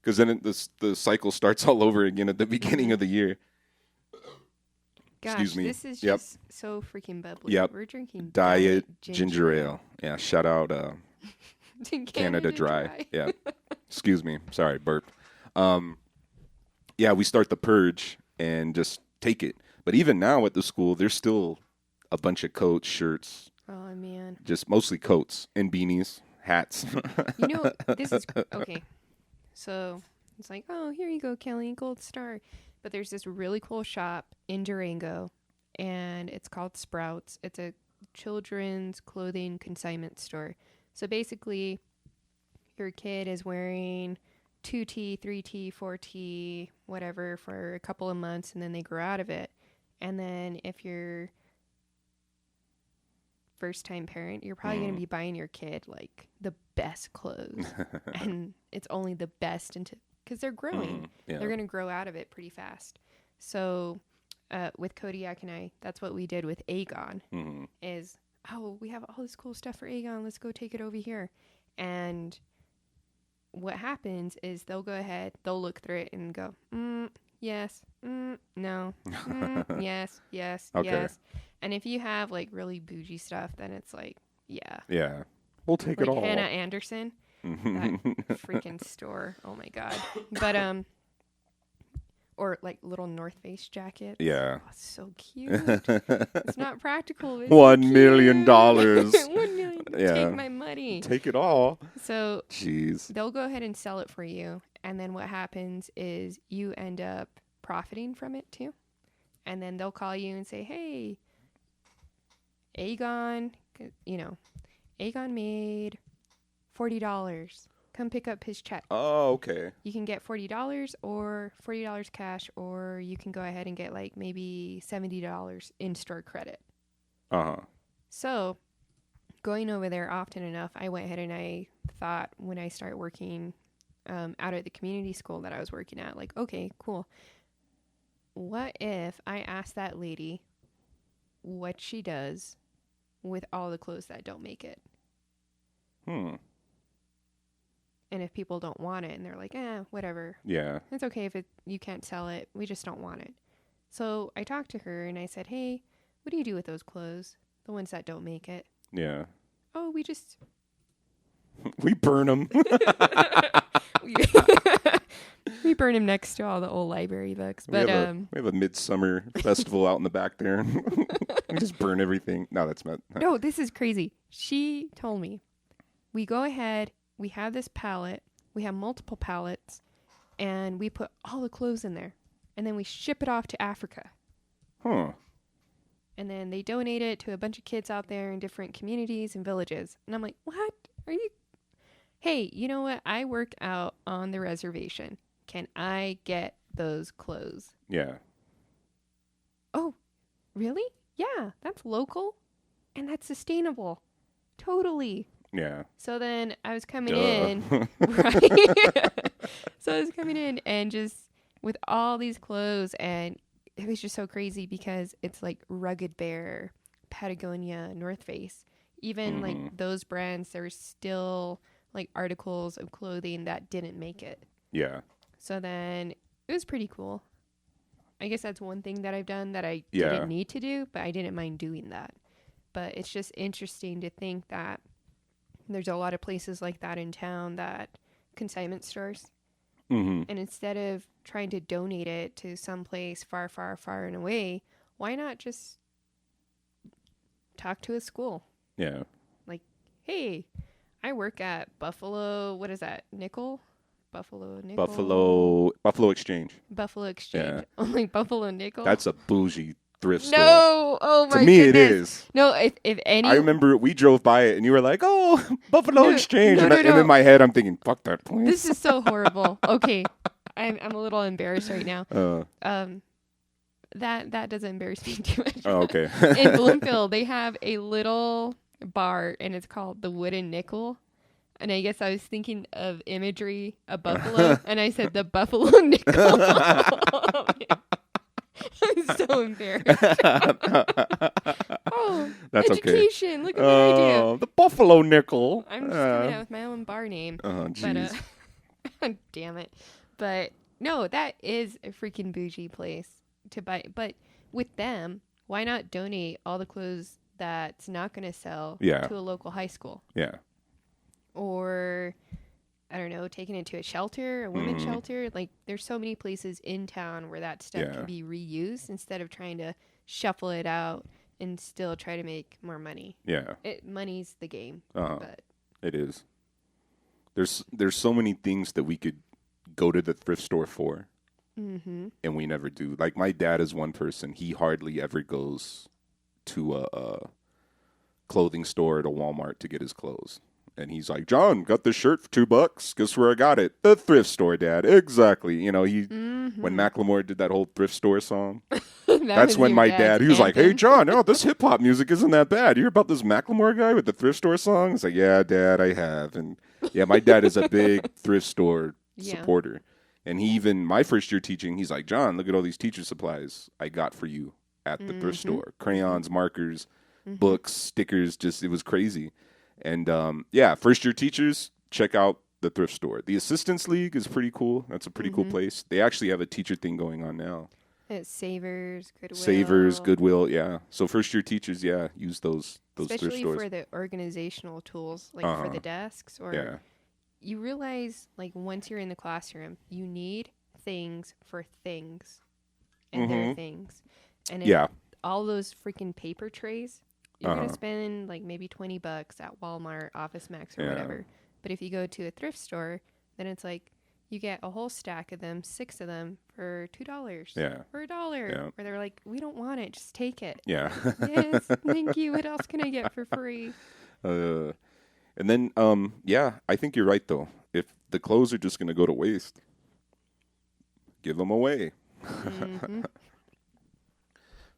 Because then the cycle starts all over again at the beginning of the year. Gosh, Excuse me. This is just so freaking bubbly. Yep. We're drinking Diet ginger ale. Yeah, shout out Canada Dry. Yeah. Excuse me. Sorry, burp. Yeah, we start the purge and just take it. But even now at the school, there's still a bunch of coats, shirts. Oh, man. Just mostly coats and beanies, hats. This is... Okay. So, it's like, oh, here you go, Kelly, Gold Star. But there's this really cool shop in Durango, and it's called Sprouts. It's a children's clothing consignment store. So basically, your kid is wearing 2T, 3T, 4T, whatever, for a couple of months, and then they grow out of it. And then if you're first-time parent, you're probably going to be buying your kid, like, the best clothes. And it's only the best until... Because they're growing. They're going to grow out of it pretty fast. So with Kodiak and I, that's what we did with Aegon. Is, we have all this cool stuff for Aegon. Let's go take it over here. And what happens is they'll go ahead, they'll look through it and go, yes, no, yes, yes, yes. And if you have like really bougie stuff, then it's like, Yeah. We'll take like it all. Hannah Anderson. That freaking store. Oh my God. But or like little North Face jackets. Yeah. Oh, so cute. It's not practical. It's $1 million. $1 million. Yeah. Take my money. Take it all. So jeez. They'll go ahead and sell it for you, and then what happens is you end up profiting from it too. And then they'll call you and say, "Hey, Aegon, Aegon made $40. Come pick up his check." Oh, okay. You can get $40 or $40 cash, or you can go ahead and get like maybe $70 in-store credit. So going over there often enough, I went ahead and I thought when I started working out at the community school that I was working at, like, okay, cool. What if I ask that lady what she does with all the clothes that don't make it? And if people don't want it and they're like, whatever. Yeah. It's okay if you can't sell it. We just don't want it. So I talked to her and I said, "Hey, what do you do with those clothes? The ones that don't make it?" Yeah. "Oh, we just..." We burn them. We burn them next to all the old library books. But we have a midsummer festival out in the back there. We just burn everything. No, that's not. No, this is crazy. She told me, we go ahead, we have this pallet, we have multiple pallets, and we put all the clothes in there. And then we ship it off to Africa. Huh. And then they donate it to a bunch of kids out there in different communities and villages. And I'm like, what? Are you... Hey, you know what? I work out on the reservation. Can I get those clothes? Yeah. Oh, really? Yeah, that's local. And that's sustainable. Totally. Yeah. So then I was coming in. Right? So I was coming in and just with all these clothes, and it was just so crazy because it's like Rugged Bear, Patagonia, North Face. Even like those brands, there's still like articles of clothing that didn't make it. Yeah. So then it was pretty cool. I guess that's one thing that I've done that I didn't need to do, but I didn't mind doing that. But it's just interesting to think that there's a lot of places like that in town, that consignment stores. And instead of trying to donate it to some place far, far, far and away, why not just talk to a school? Yeah. Like, hey, I work at Buffalo, what is that, Nickel? Buffalo Nickel? Buffalo Exchange. Buffalo Exchange. Yeah. Only Buffalo Nickel? That's a bougie thrift store. No, oh my To me, goodness. it is. No, if any, I remember we drove by it, and you were like, "Oh, Buffalo No, Exchange," no, and in my head, I'm thinking, "Fuck that place." this is so horrible. Okay, I'm a little embarrassed right now. That doesn't embarrass me too much. Oh, okay. In Bloomfield, they have a little bar, and it's called the Wooden Nickel. And I guess I was thinking of imagery, a buffalo, and I said the Buffalo Nickel. I'm so embarrassed. Oh, That's education. okay. Look at what I do. The Buffalo Nickel. I'm just coming out with my own bar name. Oh, jeez. But, damn it. But, no, that is a freaking bougie place to buy. But with them, why not donate all the clothes that's not going to sell to a local high school? Yeah. Or, I don't know, taking it to a shelter, a women's shelter. Like, there's so many places in town where that stuff can be reused instead of trying to shuffle it out and still try to make more money. Yeah. Money's the game. But it is. There's so many things that we could go to the thrift store for, and we never do. Like, my dad is one person. He hardly ever goes to a clothing store at a Walmart to get his clothes. And he's like, "John, got this shirt for $2. Guess where I got it? The thrift store, Dad." Exactly. You know, when Macklemore did that whole thrift store song, that's when my dad, he was like, "Hey, John, this hip hop music isn't that bad. You hear about this Macklemore guy with the thrift store song?" It's like, "Yeah, Dad, I have." And yeah, my dad is a big thrift store supporter. And my first year teaching, he's like, "John, look at all these teacher supplies I got for you at the thrift store. Crayons, markers, books, stickers, it was crazy." And, first year teachers, check out the thrift store. The Assistants League is pretty cool. That's a pretty cool place. They actually have a teacher thing going on now. It's Savers, Goodwill, yeah. So first year teachers, use those especially thrift stores. for the organizational tools, like for the desks. Or you realize, like, once you're in the classroom, you need things for things. And they're things. And all those freaking paper trays, you're going to spend like maybe $20 at Walmart, Office Max, or whatever. But if you go to a thrift store, then it's like you get a whole stack of them, 6 of them for $2. Yeah. For $1. Yeah. Where they're like, "We don't want it. Just take it." Yeah. Yes. Thank you. What else can I get for free? And then, I think you're right, though. If the clothes are just going to go to waste, give them away.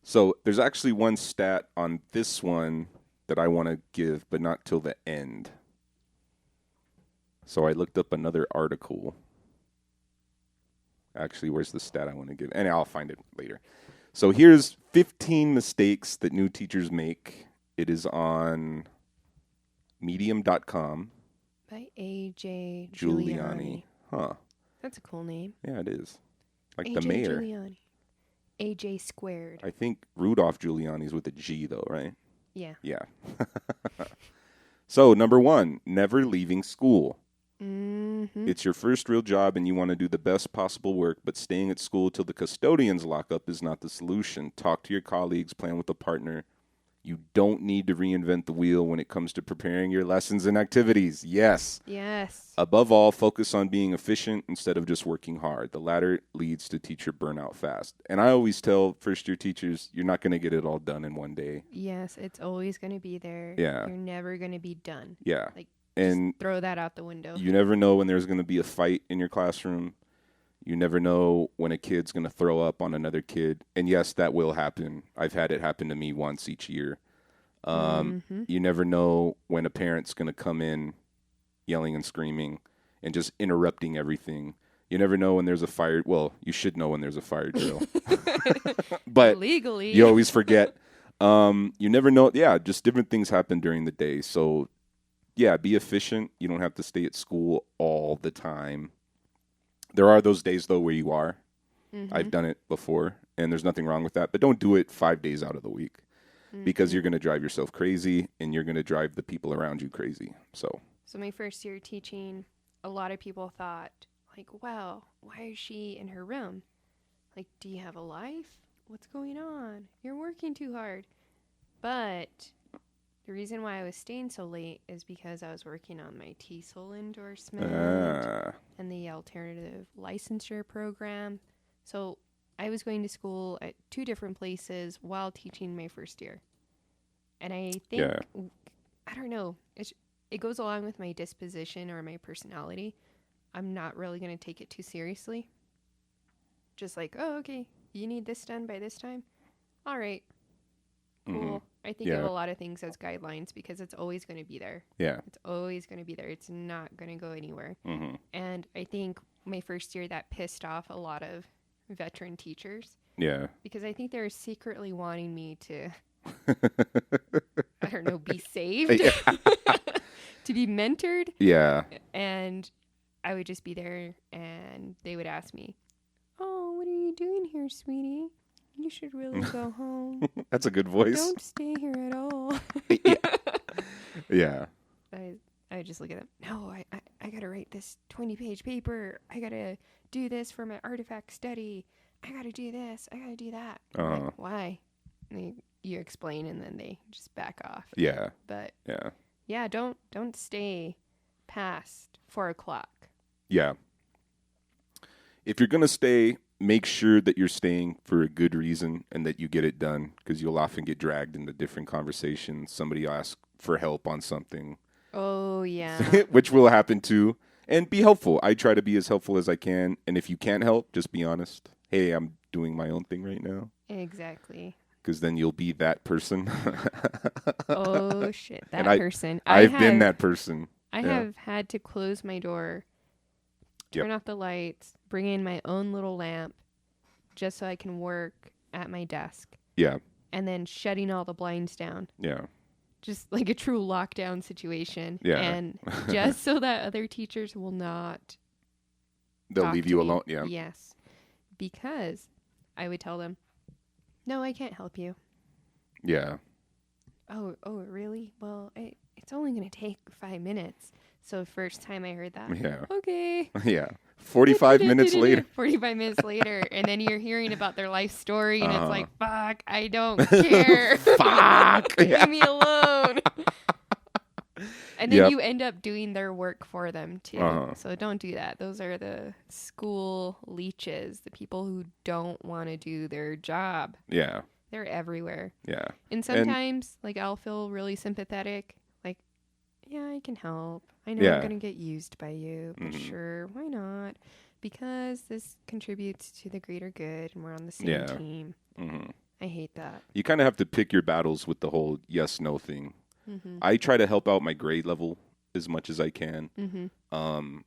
So there's actually one stat on this one that I want to give, but not till the end. So I looked up another article. Actually, where's the stat I want to give? And I'll find it later. So here's 15 mistakes that new teachers make. It is on medium.com. By A.J. Giuliani. Huh. That's a cool name. Yeah, it is. Like A.J. the mayor. Giuliani. A.J. squared. I think Rudolph Giuliani's with a G, though, right? Yeah. Yeah. So, number 1, never leaving school. It's your first real job and you want to do the best possible work, but staying at school till the custodians lock up is not the solution. Talk to your colleagues, plan with a partner. You don't need to reinvent the wheel when it comes to preparing your lessons and activities. Yes. Yes. Above all, focus on being efficient instead of just working hard. The latter leads to teacher burnout fast. And I always tell first-year teachers, you're not going to get it all done in one day. Yes, it's always going to be there. Yeah. You're never going to be done. Yeah. Like, and just throw that out the window. You never know when there's going to be a fight in your classroom. You never know when a kid's going to throw up on another kid. And yes, that will happen. I've had it happen to me once each year. You never know when a parent's going to come in yelling and screaming and just interrupting everything. You never know when there's a fire. Well, you should know when there's a fire drill. But legally, you always forget. You never know. Yeah, just different things happen during the day. So, yeah, be efficient. You don't have to stay at school all the time. There are those days, though, where you are. I've done it before, and there's nothing wrong with that. But don't do it 5 days out of the week because you're going to drive yourself crazy, and you're going to drive the people around you crazy. So my first year teaching, a lot of people thought, like, wow, why is she in her room? Like, do you have a life? What's going on? You're working too hard. But the reason why I was staying so late is because I was working on my TESOL endorsement and the alternative licensure program. So I was going to school at 2 different places while teaching my first year. And I think, I don't know, it goes along with my disposition or my personality. I'm not really going to take it too seriously. Just like, oh, okay, you need this done by this time? All right, cool. I think of a lot of things as guidelines because it's always going to be there. Yeah. It's always going to be there. It's not going to go anywhere. And I think my first year that pissed off a lot of veteran teachers. Yeah. Because I think they're secretly wanting me to, I don't know, be saved, to be mentored. Yeah. And I would just be there and they would ask me, oh, what are you doing here, sweetie? You should really go home. That's a good voice. Don't stay here at all. Yeah. I would just look at them. No, I got to write this 20-page paper. I got to do this for my artifact study. I got to do this. I got to do that. Like, why? And you explain and then they just back off. Yeah. But yeah, don't stay past 4:00. Yeah. If you're going to stay, make sure that you're staying for a good reason and that you get it done, because you'll often get dragged into different conversations. Somebody asks for help on something. Oh, yeah. Which will happen too. And be helpful. I try to be as helpful as I can. And if you can't help, just be honest. Hey, I'm doing my own thing right now. Exactly. Because then you'll be that person. Oh, shit. That person. I've been that person. I have had to close my door, turn off the lights, bring in my own little lamp just so I can work at my desk. Yeah. And then shutting all the blinds down. Yeah. Just like a true lockdown situation. Yeah. And just so that other teachers will not. They'll leave you alone. Yeah. Yes. Because I would tell them, no, I can't help you. Yeah. Oh, really? Well, it's only going to take 5 minutes. So first time I heard that. Yeah. Okay. Yeah. 45 minutes later. 45 minutes later. And then you're hearing about their life story and it's like, fuck, I don't care. Fuck. Leave me alone. And then you end up doing their work for them too. So don't do that. Those are the school leeches, the people who don't want to do their job. Yeah. They're everywhere. Yeah. And sometimes, like, I'll feel really sympathetic. Like, yeah, I can help. I know I'm going to get used by you, but sure, why not? Because this contributes to the greater good and we're on the same team. I hate that. You kind of have to pick your battles with the whole yes-no thing. I try to help out my grade level as much as I can.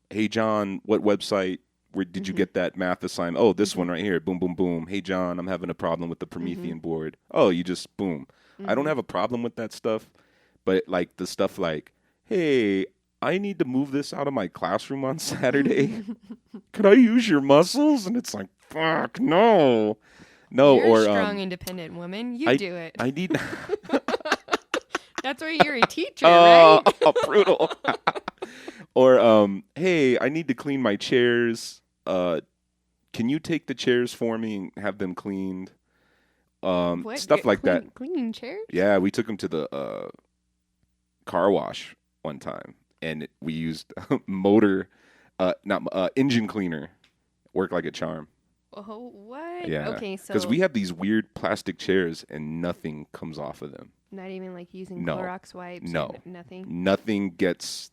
Hey, John, what website? Where did you get that math assignment? Oh, this one right here. Boom, boom, boom. Hey, John, I'm having a problem with the Promethean board. Oh, you just boom. I don't have a problem with that stuff. But like the stuff like, hey, I need to move this out of my classroom on Saturday. Could I use your muscles? And it's like, fuck, no. No, you're or a strong, independent woman. You do it. I need. That's why you're a teacher, right? Brutal. Or, hey, I need to clean my chairs. Can you take the chairs for me and have them cleaned? Stuff like that. Cleaning chairs? Yeah, we took them to the car wash one time, and we used engine cleaner. Worked like a charm. Oh, what? Yeah. Okay, so because we have these weird plastic chairs, and nothing comes off of them. Not even like using Clorox wipes? No. Nothing? Nothing gets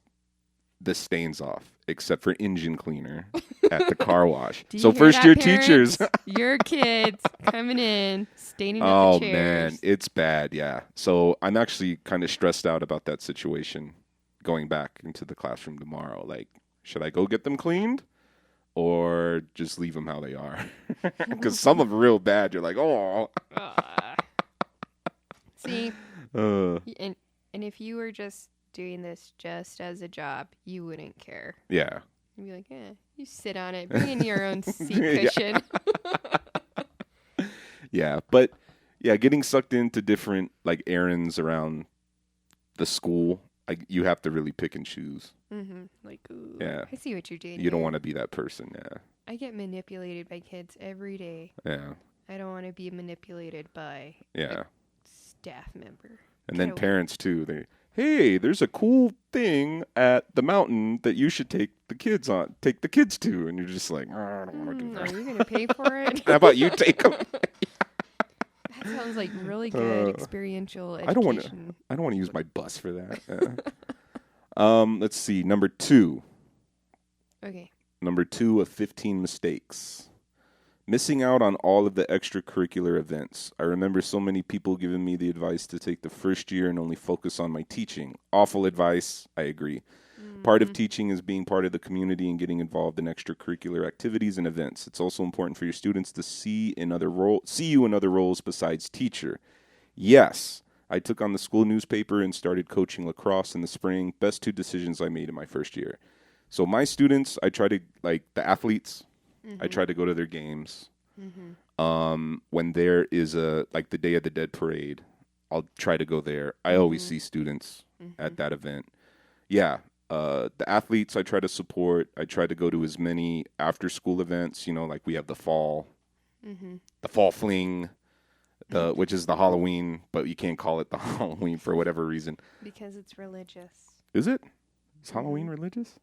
the stains off except for engine cleaner at the car wash. So first year teachers. Your kids coming in, staining up the chairs. Oh, man. It's bad, yeah. So I'm actually kind of stressed out about that situation going back into the classroom tomorrow. Like, should I go get them cleaned? Or just leave them how they are? Because some of them are real bad. You're like, oh. See? And if you were just doing this just as a job, you wouldn't care. Yeah. You'd be like, you sit on it. Bring in your own seat cushion. Yeah. But, yeah, getting sucked into different, like, errands around the school, you have to really pick and choose. Like, ooh, yeah. I see what you're doing. You don't want to be that person, yeah. I get manipulated by kids every day. Yeah. I don't want to be manipulated by a staff member. And then parents, too. hey, there's a cool thing at the mountain that you should take the kids to. And you're just like, I don't want to do that. Are you going to pay for it? How about you take them? That sounds like really good experiential education. I don't want to use my bus for that. Let's see. Number 2. Okay. Number 2 of 15 mistakes. Missing out on all of the extracurricular events. I remember so many people giving me the advice to take the first year and only focus on my teaching. Awful advice. I agree. Part of teaching is being part of the community and getting involved in extracurricular activities and events. It's also important for your students to see you in other roles besides teacher. Yes, I took on the school newspaper and started coaching lacrosse in the spring. Best 2 decisions I made in my first year. So my students, I try to, like the athletes, I try to go to their games. When there is the Day of the Dead parade, I'll try to go there. I always see students at that event. Yeah. The athletes I try to support. I try to go to as many after school events, like we have the fall fling, which is the Halloween, but you can't call it the Halloween for whatever reason. Because it's religious. Is it? Is Halloween religious?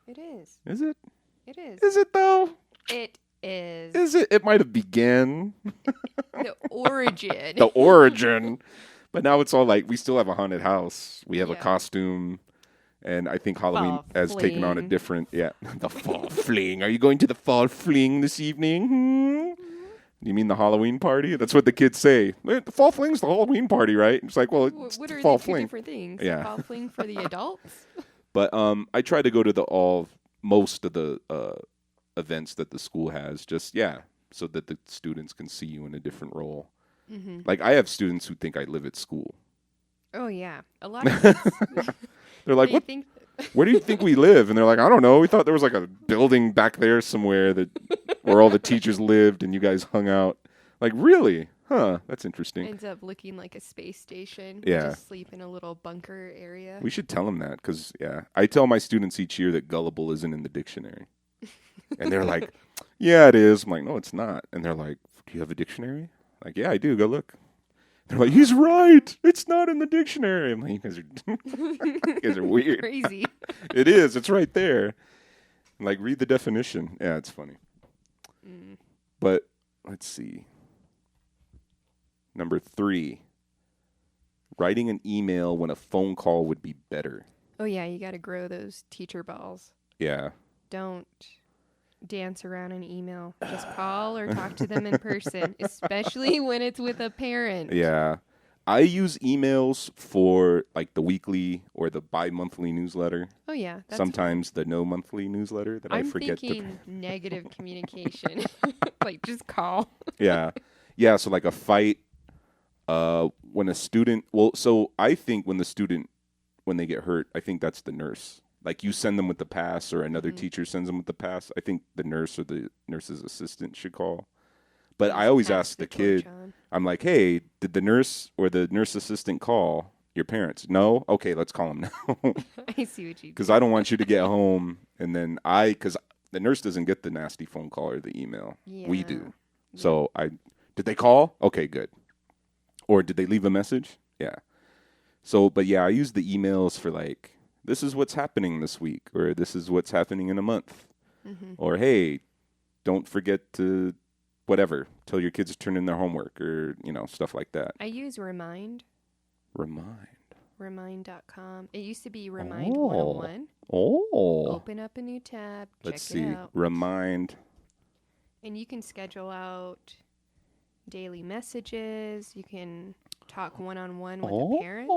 It is. Is it? It is. Is it though? It is. Is it? It might have began. The origin. The origin. But now it's all like, we still have a haunted house. We have a costume. And I think Halloween has taken on a different, the fall fling. Are you going to the fall fling this evening? You mean the Halloween party? That's what the kids say. The fall fling's the Halloween party, right? It's like, well, it's what are fall the 2 fling. different things? Yeah. Fall fling for the adults? But I try to go to most of the events that the school has, so that the students can see you in a different role. Like, I have students who think I live at school. Oh, yeah. A lot of kids. They're like, what? Where do you think we live? And they're like, I don't know. We thought there was like a building back there somewhere where all the teachers lived and you guys hung out. Like, really? Huh. That's interesting. Ends up looking like a space station. Yeah. Just sleep in a little bunker area. We should tell them that because, I tell my students each year that gullible isn't in the dictionary. And they're like, yeah, it is. I'm like, no, it's not. And they're like, do you have a dictionary? Like, yeah, I do. Go look. They're like, he's right. It's not in the dictionary. I'm like, you guys are weird. Crazy. It is. It's right there. Like, read the definition. Yeah, it's funny. But let's see. Number 3, writing an email when a phone call would be better. Oh, yeah. You got to grow those teacher balls. Yeah. Don't dance around an email. Just call or talk to them in person, especially when it's with a parent. Yeah. I use emails for like the weekly or the bi-monthly newsletter. Oh, yeah. Sometimes the no monthly newsletter that I forget to. I'm thinking negative communication. Like, just call. Yeah. Yeah, so like a fight when a student, so I think when they get hurt, I think that's the nurse. Like, you send them with the pass or another teacher sends them with the pass. I think the nurse or the nurse's assistant should call. But I always ask the kid, I'm like, hey, did the nurse or the nurse assistant call your parents? No? Okay, let's call them now. I see what you do. Because I don't want you to get home and then because the nurse doesn't get the nasty phone call or the email. Yeah. We do. Yeah. So did they call? Okay, good. Or did they leave a message? Yeah. So, but yeah, I use the emails for like, this is what's happening this week, or this is what's happening in a month. Or, hey, don't forget to whatever, tell your kids to turn in their homework or, stuff like that. I use Remind. Remind.com. It used to be Remind 101. Oh. Open up a new tab. Let's check see. it out. Remind. And you can schedule out daily messages. You can talk one-on-one with a parent.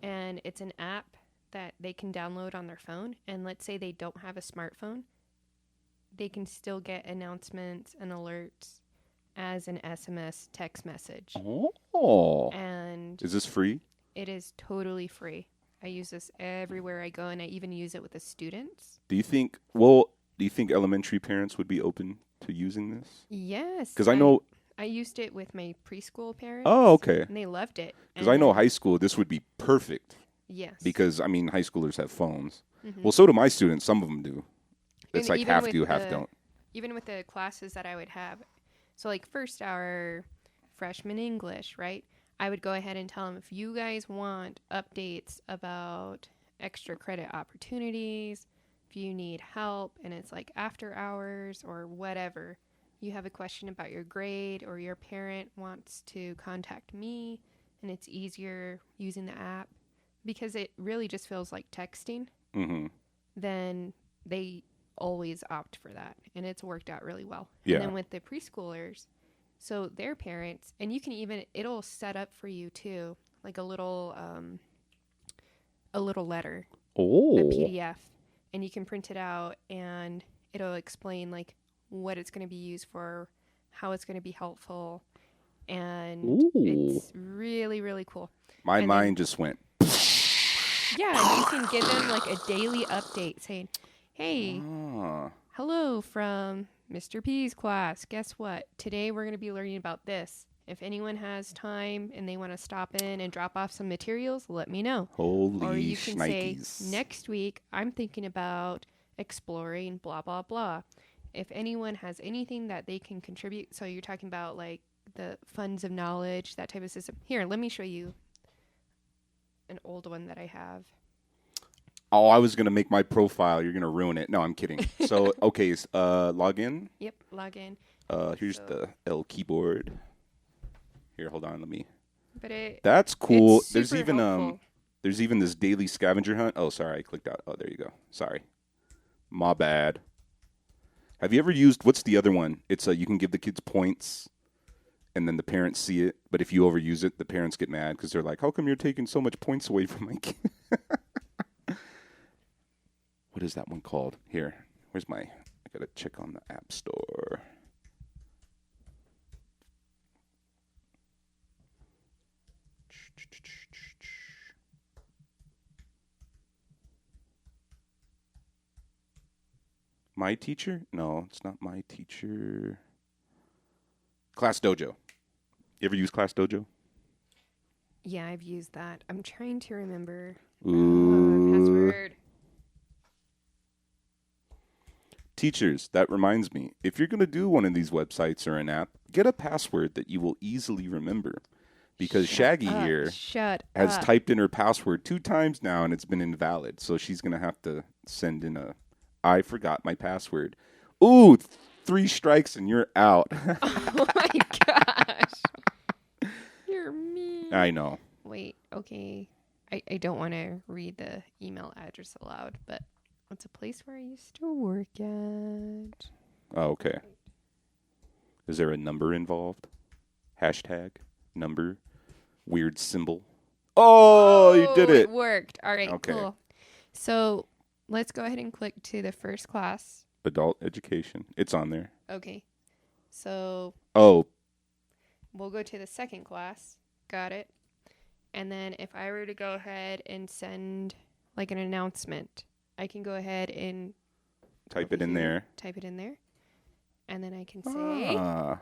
And it's an app that they can download on their phone. And let's say they don't have a smartphone, they can still get announcements and alerts as an SMS text message. And is this free? It is totally free. I use this everywhere I go, and I even use it with the students. Do you think elementary parents would be open to using this? Yes. Because I know I used it with my preschool parents. Oh, okay. And they loved it. Because I know high school, this would be perfect. Yes. Because, high schoolers have phones. Well, so do my students. Some of them do. It's like half do, half don't. Even with the classes that I would have. So, like, first hour freshman English, right? I would go ahead and tell them, if you guys want updates about extra credit opportunities, if you need help and it's like after hours or whatever, you have a question about your grade or your parent wants to contact me and it's easier using the app because it really just feels like texting, then they always opt for that. And it's worked out really well. Yeah. And then with the preschoolers, so their parents, and you can even, it'll set up for you too, like a little letter, a PDF, and you can print it out and it'll explain like what it's going to be used for, how it's going to be helpful, and it's really, really cool. My mind just went. Yeah, you can give them like a daily update saying, hey, hello from Mr. P's class. Guess what? Today we're going to be learning about this. If anyone has time and they want to stop in and drop off some materials, let me know. Holy Or you can shnikes. say, next week, I'm thinking about exploring blah, blah, blah. If anyone has anything that they can contribute, so you're talking about like the funds of knowledge, that type of system. Here, let me show you an old one that I have. Oh, I was going to make my profile. You're going to ruin it. No, I'm kidding. So, okay, log in. Yep, log in. Here's the L keyboard. Here, hold on, let me. But that's cool. It's super helpful. There's even this daily scavenger hunt. Oh, sorry, I clicked out. Oh, there you go. Sorry. My bad. Have you ever used, what's the other one? It's you can give the kids points and then the parents see it. But if you overuse it, the parents get mad because they're like, how come you're taking so much points away from my kid? What is that one called? Here, I got to check on the App Store. My Teacher? No, it's not My Teacher. Class Dojo. You ever use Class Dojo? Yeah, I've used that. I'm trying to remember. Password. Teachers, that reminds me. If you're going to do one of these websites or an app, get a password that you will easily remember. Because Shaggy here has typed in her password 2 times now and it's been invalid. So she's going to have to send in I forgot my password. Ooh, 3 strikes and you're out. Oh my gosh. You're mean. I know. Wait, okay. I don't want to read the email address aloud, but it's a place where I used to work at. Oh, okay. Is there a number involved? Hashtag, number, weird symbol. Oh, you did it. It worked. All right, okay. Cool. So let's go ahead and click to the first class. Adult education. It's on there. Okay. So we'll go to the second class. Got it. And then if I were to go ahead and send like an announcement, I can go ahead and type it in there. Type it in there. And then I can say have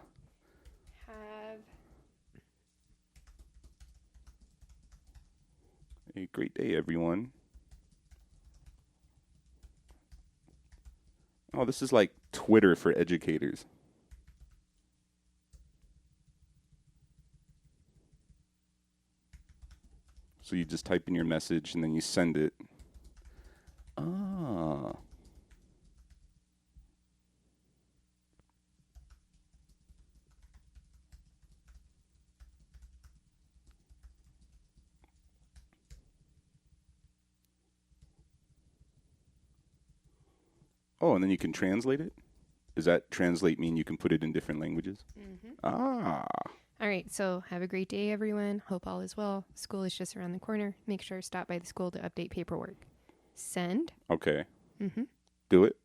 a great day, everyone. Oh, this is like Twitter for educators. So you just type in your message and then you send it. Ah. Oh, and then you can translate it? Does that translate mean you can put it in different languages? Mm-hmm. Ah. All right, so have a great day, everyone. Hope all is well. School is just around the corner. Make sure to stop by the school to update paperwork. Send. Okay. Mm-hmm. Do it.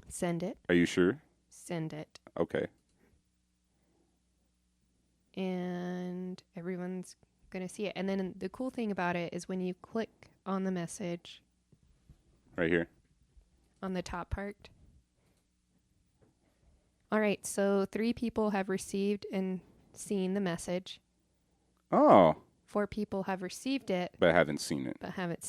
Send it. Are you sure? Send it. Okay. And everyone's going to see it. And then the cool thing about it is when you click on the message. Right here. On the top part. All right, so 3 people have received and seen the message. Oh. 4 people have received it. But haven't seen it.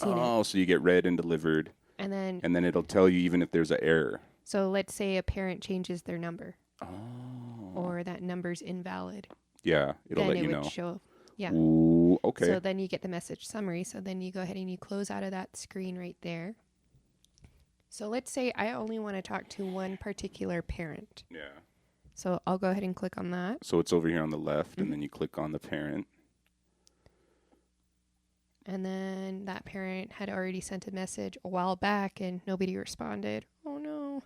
Oh, so you get read and delivered. And then it'll tell you even if there's an error. So let's say a parent changes their number. Oh. Or that number's invalid. Yeah, it'll let you know. Show. Yeah. Ooh, okay. So then you get the message summary. So then you go ahead and you close out of that screen right there. So let's say I only want to talk to one particular parent. Yeah. So I'll go ahead and click on that. So it's over here on the left, and then you click on the parent. And then that parent had already sent a message a while back and nobody responded. Oh, no.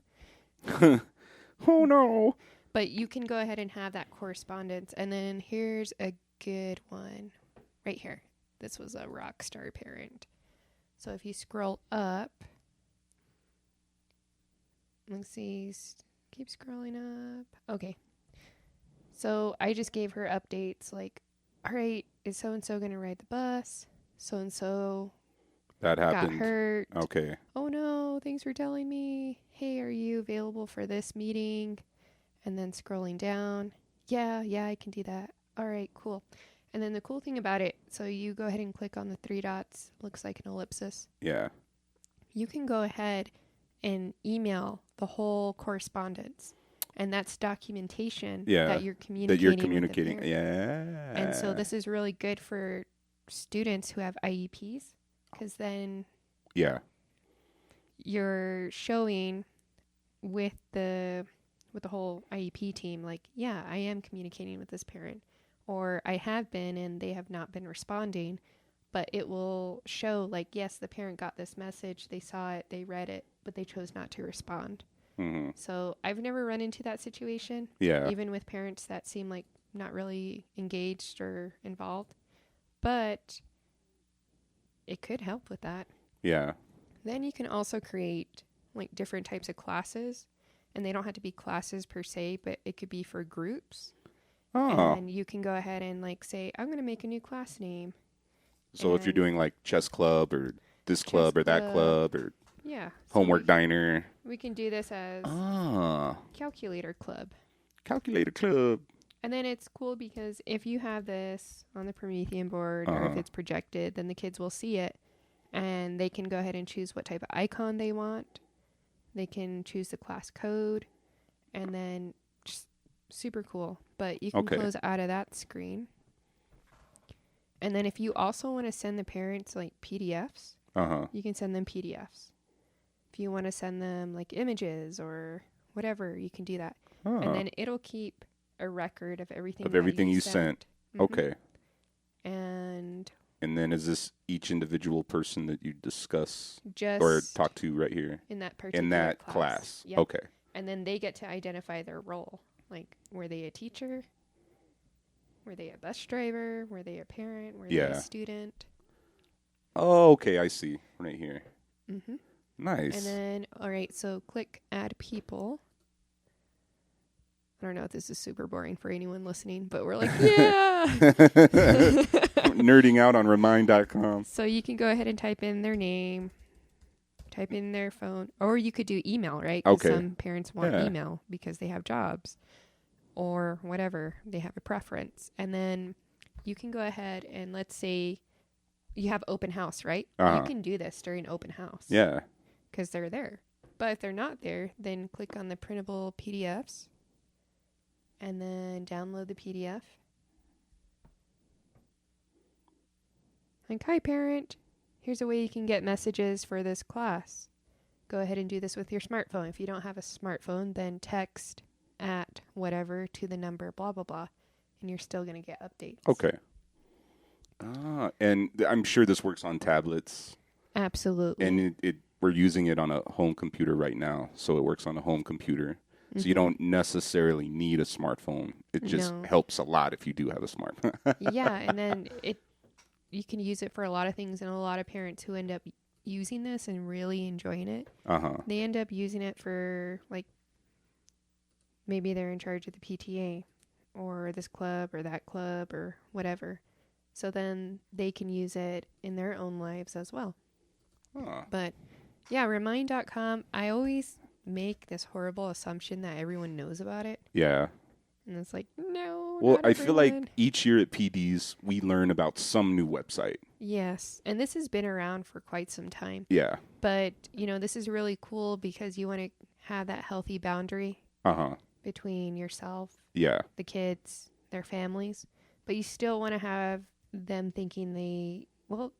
Oh, no. But you can go ahead and have that correspondence. And then here's a good one right here. This was a rock star parent. So if you scroll up, let's see, keep scrolling up. Okay. So I just gave her updates like, all right, is so-and-so going to ride the bus? So-and-so That got happened. hurt. Okay. Oh, no, thanks for telling me. Hey, are you available for this meeting? And then scrolling down. Yeah, I can do that. All right, cool. And then the cool thing about it, so you go ahead and click on the 3 dots. Looks like an ellipsis. Yeah. You can go ahead and email the whole correspondence. And that's documentation that you're communicating. With the parent. Yeah. And so this is really good for students who have IEPs, because then you're showing with the whole IEP team, like, yeah, I am communicating with this parent, or I have been and they have not been responding, but it will show like, yes, the parent got this message, they saw it, they read it, but they chose not to respond. Mm-hmm. So I've never run into that situation, even with parents that seem like not really engaged or involved. But it could help with that. Yeah. Then you can also create like different types of classes, and they don't have to be classes per se, but it could be for groups. Oh. And you can go ahead and like say, I'm going to make a new class name. So if you're doing like chess club or this club or that club or homework diner. We can do this as calculator club. Calculator club. And then it's cool because if you have this on the Promethean board or if it's projected, then the kids will see it and they can go ahead and choose what type of icon they want. They can choose the class code and then just super cool. But you can close out of that screen. And then if you also want to send the parents like PDFs, you can send them PDFs. If you want to send them like images or whatever, you can do that. And then it'll keep a record of everything you sent. Mm-hmm. Okay. And then is this each individual person that you discuss or talk to right here in that particular class? Yep. Okay. And then they get to identify their role. Like, were they a teacher? Were they a bus driver? Were they a parent? Were they a student? Oh, okay. I see. Right here. Mm-hmm. Nice. And then, all right, so click Add People. I don't know if this is super boring for anyone listening, but we're like, yeah. Nerding out on remind.com. So you can go ahead and type in their name, type in their phone, or you could do email, right? Okay. Some parents want email because they have jobs or whatever. They have a preference. And then you can go ahead and let's say you have open house, right? You can do this during open house. Yeah. Because they're there. But if they're not there, then click on the printable PDFs. And then download the PDF. Like, hi, parent. Here's a way you can get messages for this class. Go ahead and do this with your smartphone. If you don't have a smartphone, then text at whatever to the number blah, blah, blah. And you're still going to get updates. Okay. And I'm sure this works on tablets. Absolutely. And we're using it on a home computer right now. So it works on a home computer. So you don't necessarily need a smartphone. It just helps a lot if you do have a smartphone. Yeah, and then you can use it for a lot of things, and a lot of parents who end up using this and really enjoying it, they end up using it for, like, maybe they're in charge of the PTA or this club or that club or whatever. So then they can use it in their own lives as well. But, yeah, remind.com, I always make this horrible assumption that everyone knows about it. Yeah. And it's like, no. Well, I feel like each year at PDs, we learn about some new website. Yes. And this has been around for quite some time. Yeah. But, this is really cool because you want to have that healthy boundary between yourself, the kids, their families. But you still want to have them thinking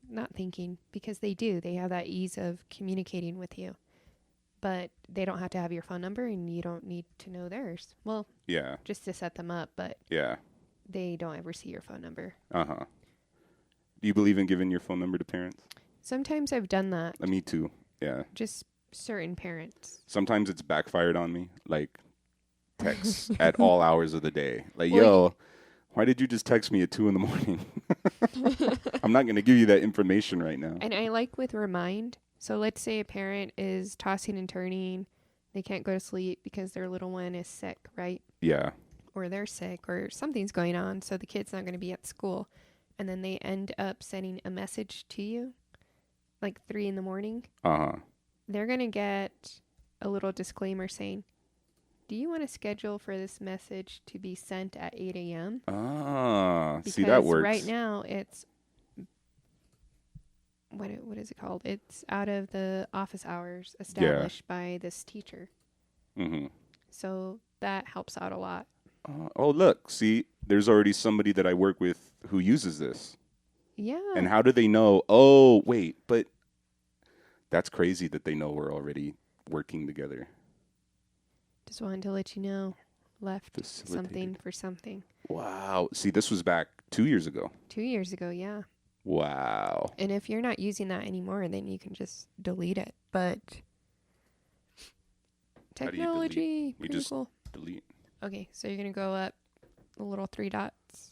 not thinking, because they do. They have that ease of communicating with you. But they don't have to have your phone number, and you don't need to know theirs. Well, Yeah. just to set them up, but Yeah. they don't ever see your phone number. Uh-huh. Do you believe in giving your phone number to parents? Sometimes I've done that. Me too. Yeah. Just certain parents. Sometimes it's backfired on me, like texts at all hours of the day. Like, Well, yo, why did you just text me at 2 a.m? I'm not going to give you that information right now. And I like with remind. So let's say a parent is tossing and turning. They can't go to sleep because their little one is sick, right? Yeah. Or they're sick or something's going on. So the kid's not going to be at school. And then they end up sending a message to you, like 3 a.m. Uh-huh. They're going to get a little disclaimer saying, do you want to schedule for this message to be sent at 8 a.m.? See, that works. Right now it's, what is it called? It's out of the office hours established by this teacher. Mm-hmm. So that helps out a lot. Oh, look, see, there's already somebody that I work with who uses this. Yeah. And how do they know? Oh, wait, but that's crazy that they know we're already working together. Just wanted to let you know. Left Facilitated. something for something. Wow. See, this was back 2 years ago. 2 years ago, yeah. Wow. And if you're not using that anymore, then you can just delete it. But How do you technology, You pretty just cool. delete. Okay, so you're going to go up the little 3 dots.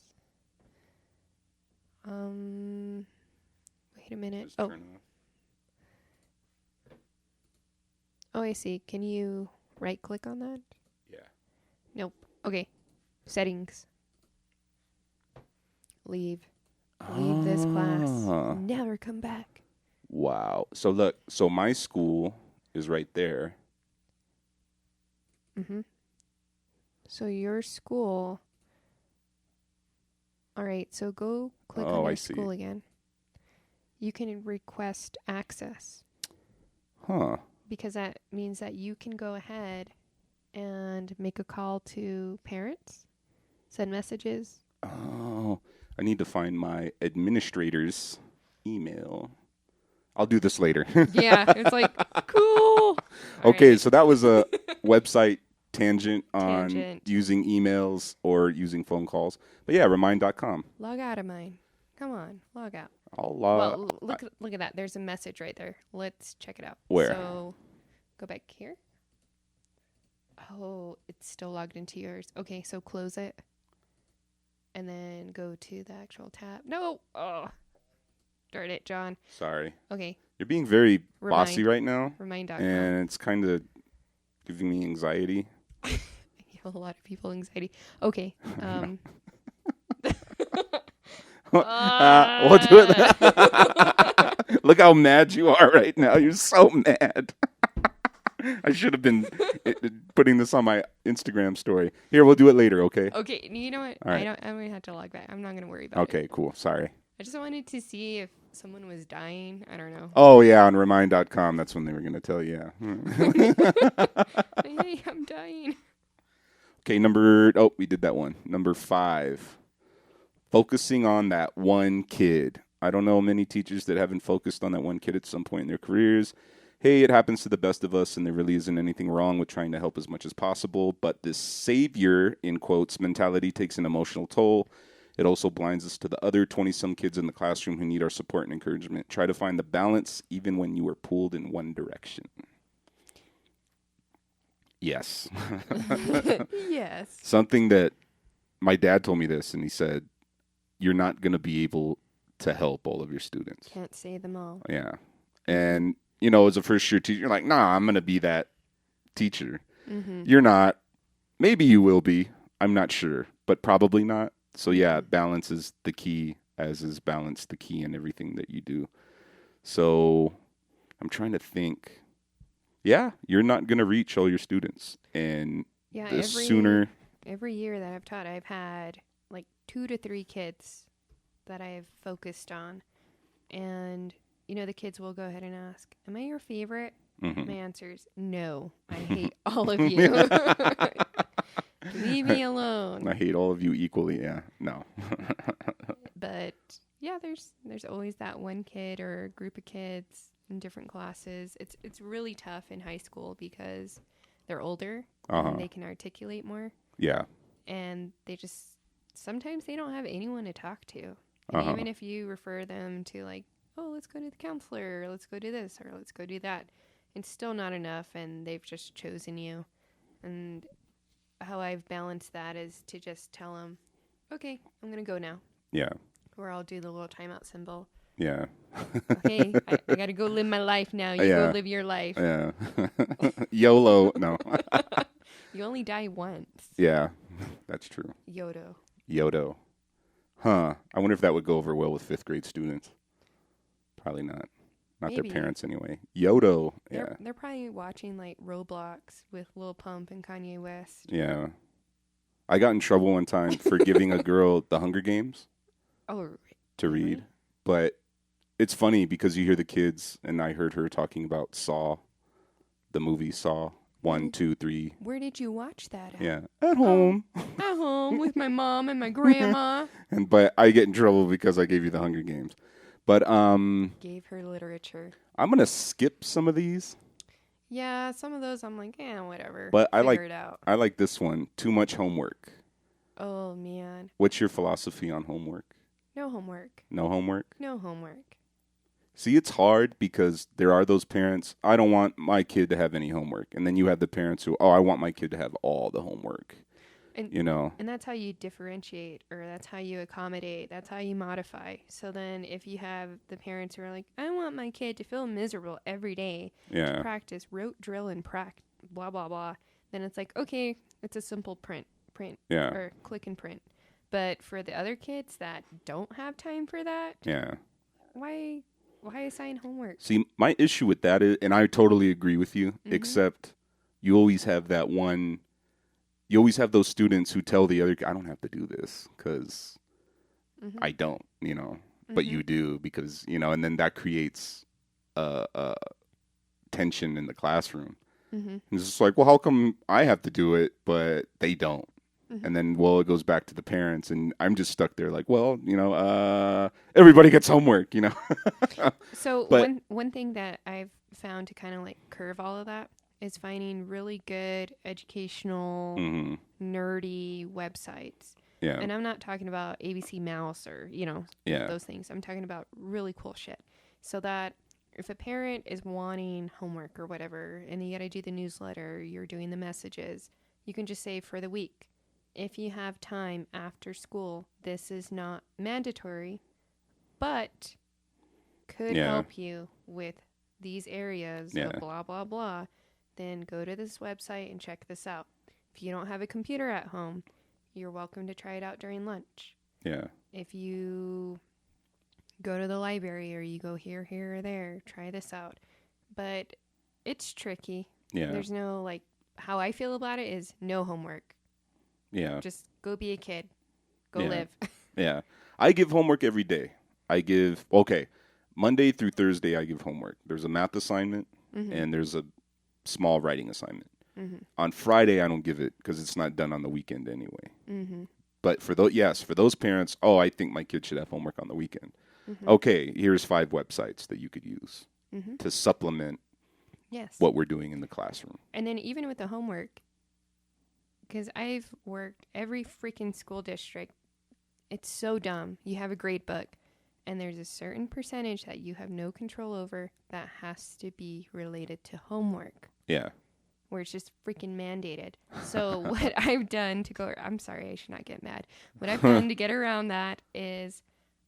Wait a minute. Just Oh, turn off. I see. Can you right click on that? Yeah. Nope. Okay. Settings. Leave. Leave this class. Never come back. Wow. So look, so my school is right there. Mm-hmm. So your school. All right. So go click on your school again. You can request access. Huh. Because that means that you can go ahead and make a call to parents, send messages. Oh, I need to find my administrator's email. I'll do this later. Yeah, it's like, cool. Okay, right. so that was a website tangent on using emails or using phone calls. But yeah, remind.com. Log out of mine. Come on, log out. I'll log. Well, look at that. There's a message right there. Let's check it out. Where? So, go back here. Oh, it's still logged into yours. Okay, so close it. And then go to the actual tab. No! Oh, darn it, John. Sorry. Okay. You're being very bossy right now. Remind.com. And it's kind of giving me anxiety. I give a lot of people anxiety. Okay. We'll do it. Look how mad you are right now. You're so mad. I should have been putting this on my Instagram story. Here, we'll do it later, okay? Okay, you know what? All right. I'm going to have to log back. I'm not going to worry about it. Okay, cool. Sorry. I just wanted to see if someone was dying. I don't know. Oh, yeah, on remind.com. That's when they were going to tell you. Hey, I'm dying. Okay, we did that one. Number 5, focusing on that one kid. I don't know many teachers that haven't focused on that one kid at some point in their careers. Hey, it happens to the best of us, and there really isn't anything wrong with trying to help as much as possible. But this savior, in quotes, mentality takes an emotional toll. It also blinds us to the other 20-some kids in the classroom who need our support and encouragement. Try to find the balance even when you are pulled in one direction. Yes. Yes. Something that my dad told me this, and he said, you're not going to be able to help all of your students. Can't say them all. Yeah. And, you know, as a first-year teacher, you're like, nah, I'm going to be that teacher. Mm-hmm. You're not. Maybe you will be. I'm not sure, but probably not. So, yeah, balance is the key, as is balance the key in everything that you do. So I'm trying to think. Yeah, you're not going to reach all your students. And the sooner. Every year that I've taught, I've had like 2 to 3 kids that I've focused on. And, you know, the kids will go ahead and ask, am I your favorite? Mm-hmm. My answer is no. I hate all of you. Leave me alone. I hate all of you equally. Yeah, no. But yeah, there's always that one kid or a group of kids in different classes. It's really tough in high school because they're older and they can articulate more. Yeah. And they just sometimes they don't have anyone to talk to. And even if you refer them to like, oh, let's go to the counselor, or let's go do this, or let's go do that, it's still not enough, and they've just chosen you. And how I've balanced that is to just tell them, okay, I'm going to go now. Yeah. Or I'll do the little timeout symbol. Yeah. Okay, I got to go live my life now. You go live your life. Yeah. YOLO. No. You only die once. Yeah, that's true. Yodo. Huh. I wonder if that would go over well with 5th grade students. Probably not. Not Maybe. their parents anyway. Yodo. They're probably watching like Roblox with Lil Pump and Kanye West. Yeah. I got in trouble one time for giving a girl the Hunger Games to read. But it's funny because you hear the kids, and I heard her talking about Saw, the movie Saw, 1, 2, 3. Where did you watch that at? Yeah, at home. At home with my mom and my grandma. But I get in trouble because I gave you the Hunger Games. But Gave her literature. I'm gonna skip some of these. Yeah, some of those I'm like, whatever. But Figure it out. I like this one. Too much homework. Oh man. What's your philosophy on homework? No homework. No homework? No homework. See, it's hard because there are those parents, I don't want my kid to have any homework. And then you have the parents who, I want my kid to have all the homework. And, you know? And that's how you differentiate, or that's how you accommodate. That's how you modify. So then if you have the parents who are like, I want my kid to feel miserable every day to practice, rote, drill, and blah, blah, blah. Then it's like, okay, it's a simple print, or click and print. But for the other kids that don't have time for that, why assign homework? See, my issue with that is, and I totally agree with you, except you always have that one, you always have those students who tell the other, I don't have to do this because I don't, but you do because, and then that creates tension in the classroom. And it's just like, well, how come I have to do it, but they don't? And then, it goes back to the parents, and I'm just stuck there like, well, everybody gets homework, So one thing that I've found to kind of like curve all of that is finding really good educational, nerdy websites. Yeah. And I'm not talking about ABC Mouse or, those things. I'm talking about really cool shit. So that if a parent is wanting homework or whatever, and you got to do the newsletter, you're doing the messages, you can just say for the week, if you have time after school, this is not mandatory, but could help you with these areas of blah, blah, blah, then go to this website and check this out. If you don't have a computer at home, you're welcome to try it out during lunch. Yeah. If you go to the library or you go here, or there, try this out. But it's tricky. Yeah. There's no, how I feel about it is no homework. Yeah. Just go be a kid. Go live. Yeah. I give homework every day. Monday through Thursday I give homework. There's a math assignment and there's a small writing assignment. On Friday I don't give it because it's not done on the weekend anyway. But for those parents, I think my kid should have homework on the weekend. Okay, here's 5 websites that you could use to supplement what we're doing in the classroom. And then even with the homework, because I've worked every freaking school district. It's so dumb. You have a grade book, and there's a certain percentage that you have no control over that has to be related to homework. Yeah. Where it's just freaking mandated. So what I've done I'm sorry, I should not get mad. What I've done to get around that is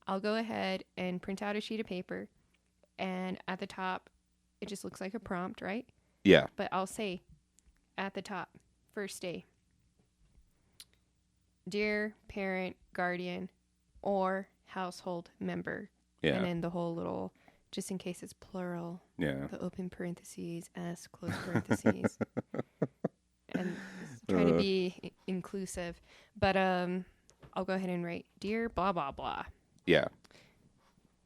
I'll go ahead and print out a sheet of paper, and at the top, it just looks like a prompt, right? Yeah. But I'll say at the top, first day, dear parent, guardian, or household member. Yeah. And then the whole little, just in case it's plural. Yeah. The open parentheses, S, close parentheses. And trying to be inclusive. But I'll go ahead and write, dear blah, blah, blah. Yeah.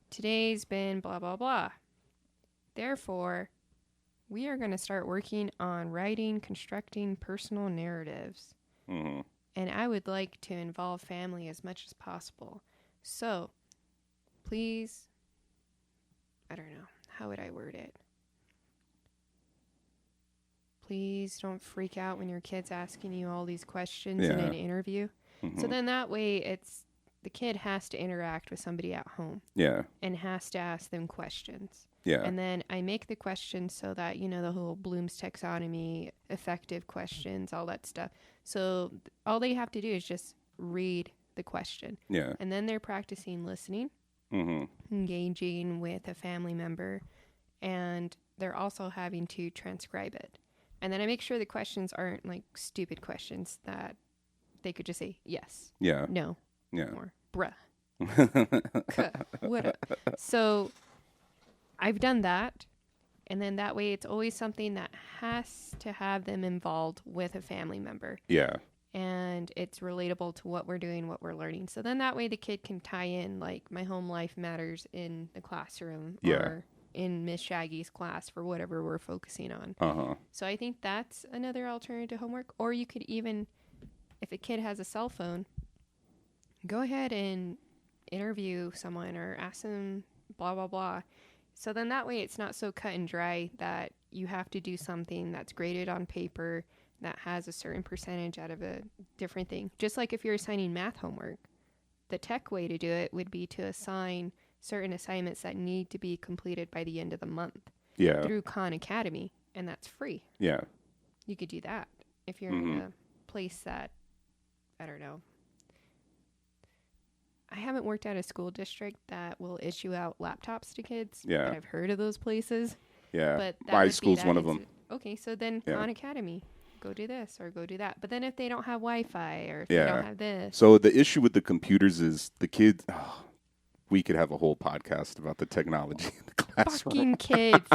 Today's been blah, blah, blah. Therefore, we are going to start working on writing, constructing personal narratives. And I would like to involve family as much as possible. So, please, I don't know, how would I word it? Please don't freak out when your kid's asking you all these questions in an interview. Mm-hmm. So then that way the kid has to interact with somebody at home. Yeah. And has to ask them questions. Yeah. And then I make the questions so that, the whole Bloom's taxonomy, effective questions, all that stuff. So all they have to do is just read the question. Yeah. And then they're practicing listening, engaging with a family member, and they're also having to transcribe it. And then I make sure the questions aren't like stupid questions that they could just say yes, no, or bruh, what. So I've done that. And then that way it's always something that has to have them involved with a family member. Yeah. And it's relatable to what we're doing, what we're learning. So then that way the kid can tie in like my home life matters in the classroom or in Miss Shaggy's class for whatever we're focusing on. Uh-huh. So I think that's another alternative to homework. Or you could even, if a kid has a cell phone, go ahead and interview someone or ask them blah, blah, blah. So then that way it's not so cut and dry that you have to do something that's graded on paper that has a certain percentage out of a different thing. Just like if you're assigning math homework, the tech way to do it would be to assign certain assignments that need to be completed by the end of the month through Khan Academy, and that's free. Yeah. You could do that if you're in a place that, I don't know. I haven't worked at a school district that will issue out laptops to kids. Yeah. But I've heard of those places. Yeah. But my school's one of them. Okay, so then Khan Academy. Go do this or go do that. But then if they don't have Wi-Fi or if they don't have this. So the issue with the computers is the kids, we could have a whole podcast about the technology in the classroom. Fucking kids.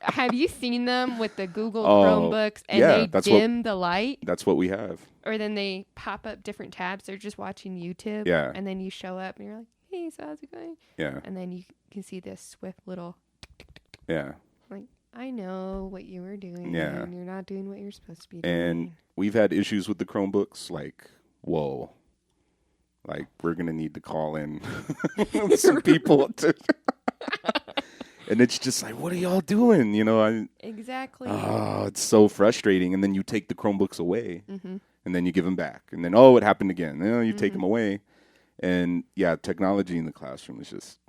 Have you seen them with the Google Chromebooks and they dim the light? That's what we have. Or then they pop up different tabs. They're just watching YouTube. Yeah. And then you show up and you're like, hey, so how's it going? Yeah. And then you can see this swift little. Yeah. Like, I know what you were doing. Yeah. And you're not doing what you're supposed to be doing. And we've had issues with the Chromebooks. Like, whoa. Like, we're going to need to call in some people to. And it's just like, what are y'all doing? Exactly. Oh, it's so frustrating. And then you take the Chromebooks away. Mm-hmm. And then you give them back. And then, it happened again. You take them away. And, technology in the classroom is just,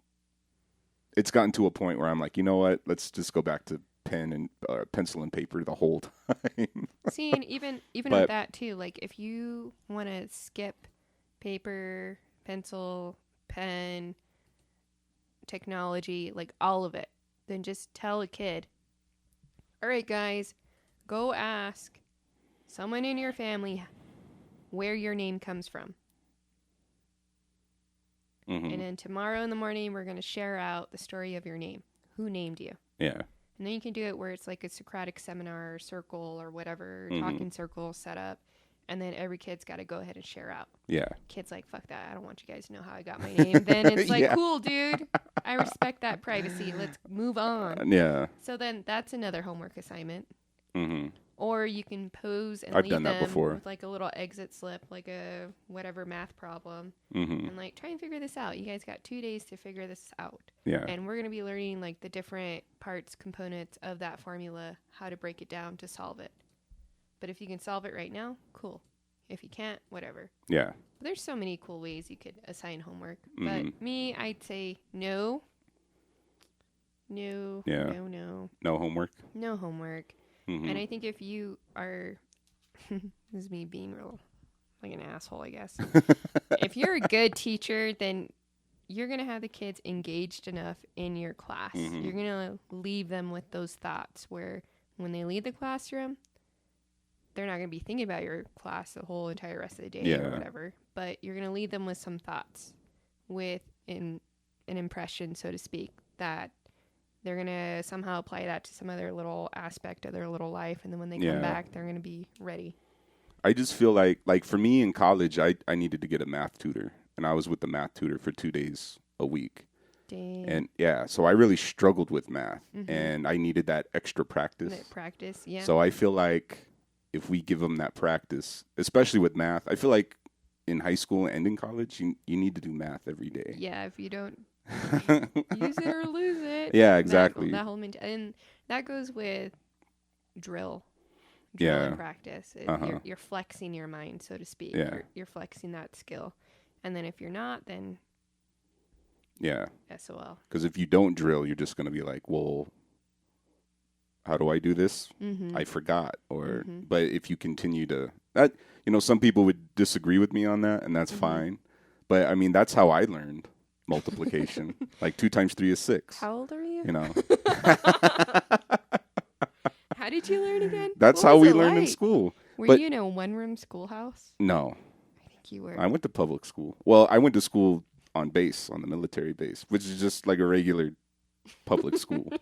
it's gotten to a point where I'm like, you know what? Let's just go back to pen and pencil and paper the whole time. See, and even with that, too, like, if you want to skip paper, pencil, pen, technology, like all of it, then just tell a kid, all right, guys, go ask someone in your family where your name comes from. Mm-hmm. And then tomorrow in the morning, we're going to share out the story of your name. Who named you? Yeah. And then you can do it where it's like a Socratic seminar or circle or whatever, talking circle set up. And then every kid's got to go ahead and share out. Yeah. Kid's like, fuck that. I don't want you guys to know how I got my name. Then it's like, cool, dude. I respect that privacy. Let's move on. Yeah. So then that's another homework assignment. Mm-hmm. Or you can pose and leave them with like a little exit slip, like a whatever math problem. Mm-hmm. And like, try and figure this out. You guys got 2 days to figure this out. Yeah. And we're going to be learning like the different parts, components of that formula, how to break it down to solve it. But if you can solve it right now, cool. If you can't, whatever. Yeah. But there's so many cool ways you could assign homework. Mm-hmm. But me, I'd say no. No. Yeah. No. No homework? No homework. Mm-hmm. And I think if you are, this is me being real, like an asshole, I guess. If you're a good teacher, then you're going to have the kids engaged enough in your class. Mm-hmm. You're going to leave them with those thoughts where when they leave the classroom, they're not going to be thinking about your class the whole entire rest of the day or whatever. But you're going to leave them with some thoughts, with an impression, so to speak, that they're going to somehow apply that to some other little aspect of their little life. And then when they come back, they're going to be ready. I just feel like for me in college, I needed to get a math tutor. And I was with the math tutor for 2 days a week. Dang. And so I really struggled with math. Mm-hmm. And I needed that extra practice. So I feel like if we give them that practice, especially with math, I feel like in high school and in college, you need to do math every day. Yeah, if you don't Use it or lose it. Yeah, exactly. That whole and that goes with drill and practice. You're flexing your mind, so to speak. Yeah. You're flexing that skill. And then if you're not, then SOL. Because if you don't drill, you're just going to be like, well, how do I do this? Mm-hmm. I forgot. But if you continue to that, some people would disagree with me on that, and that's fine. But I mean, that's how I learned multiplication. Like 2 times 3 is 6. How old are you? How did you learn again? That's how we learned in school. Were you in a one-room schoolhouse? No. I think you were. I went to public school. Well, I went to school on base, on the military base, which is just like a regular public school.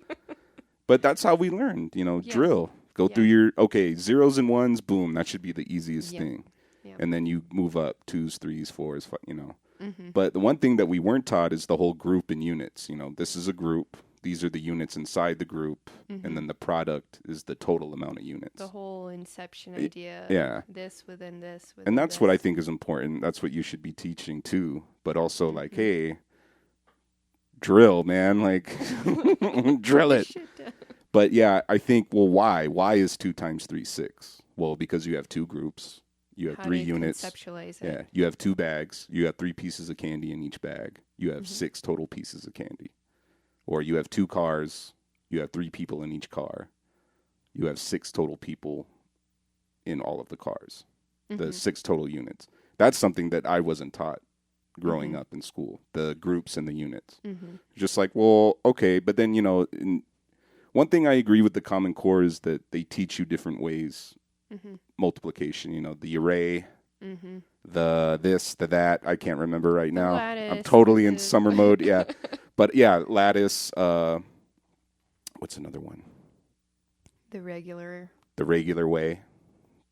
But that's how we learned, drill. Go through your, zeros and ones, boom, that should be the easiest thing. Yeah. And then you move up 2s, 3s, 4s, Mm-hmm. But the one thing that we weren't taught is the whole group and units. This is a group. These are the units inside the group. Mm-hmm. And then the product is the total amount of units. The whole inception idea. Yeah. This within this. And that's what I think is important. That's what you should be teaching too. But also like, hey, drill, man. Like, drill it. But yeah, I think, well, why? Why is 2 times 3 6? Well, because you have 2 groups. You have 3 units. Conceptualize it. Yeah. You have 2 bags. You have 3 pieces of candy in each bag. You have 6 total pieces of candy. Or you have 2 cars. You have 3 people in each car. You have 6 total people in all of the cars. The 6 total units. That's something that I wasn't taught growing up in school. The groups and the units. Just like, well, okay. But then, one thing I agree with the Common Core is that they teach you different ways. Multiplication, the array, the this, the that. I can't remember right now. Lattice, I'm totally in summer mode. Yeah. But yeah, lattice. What's another one? The regular way.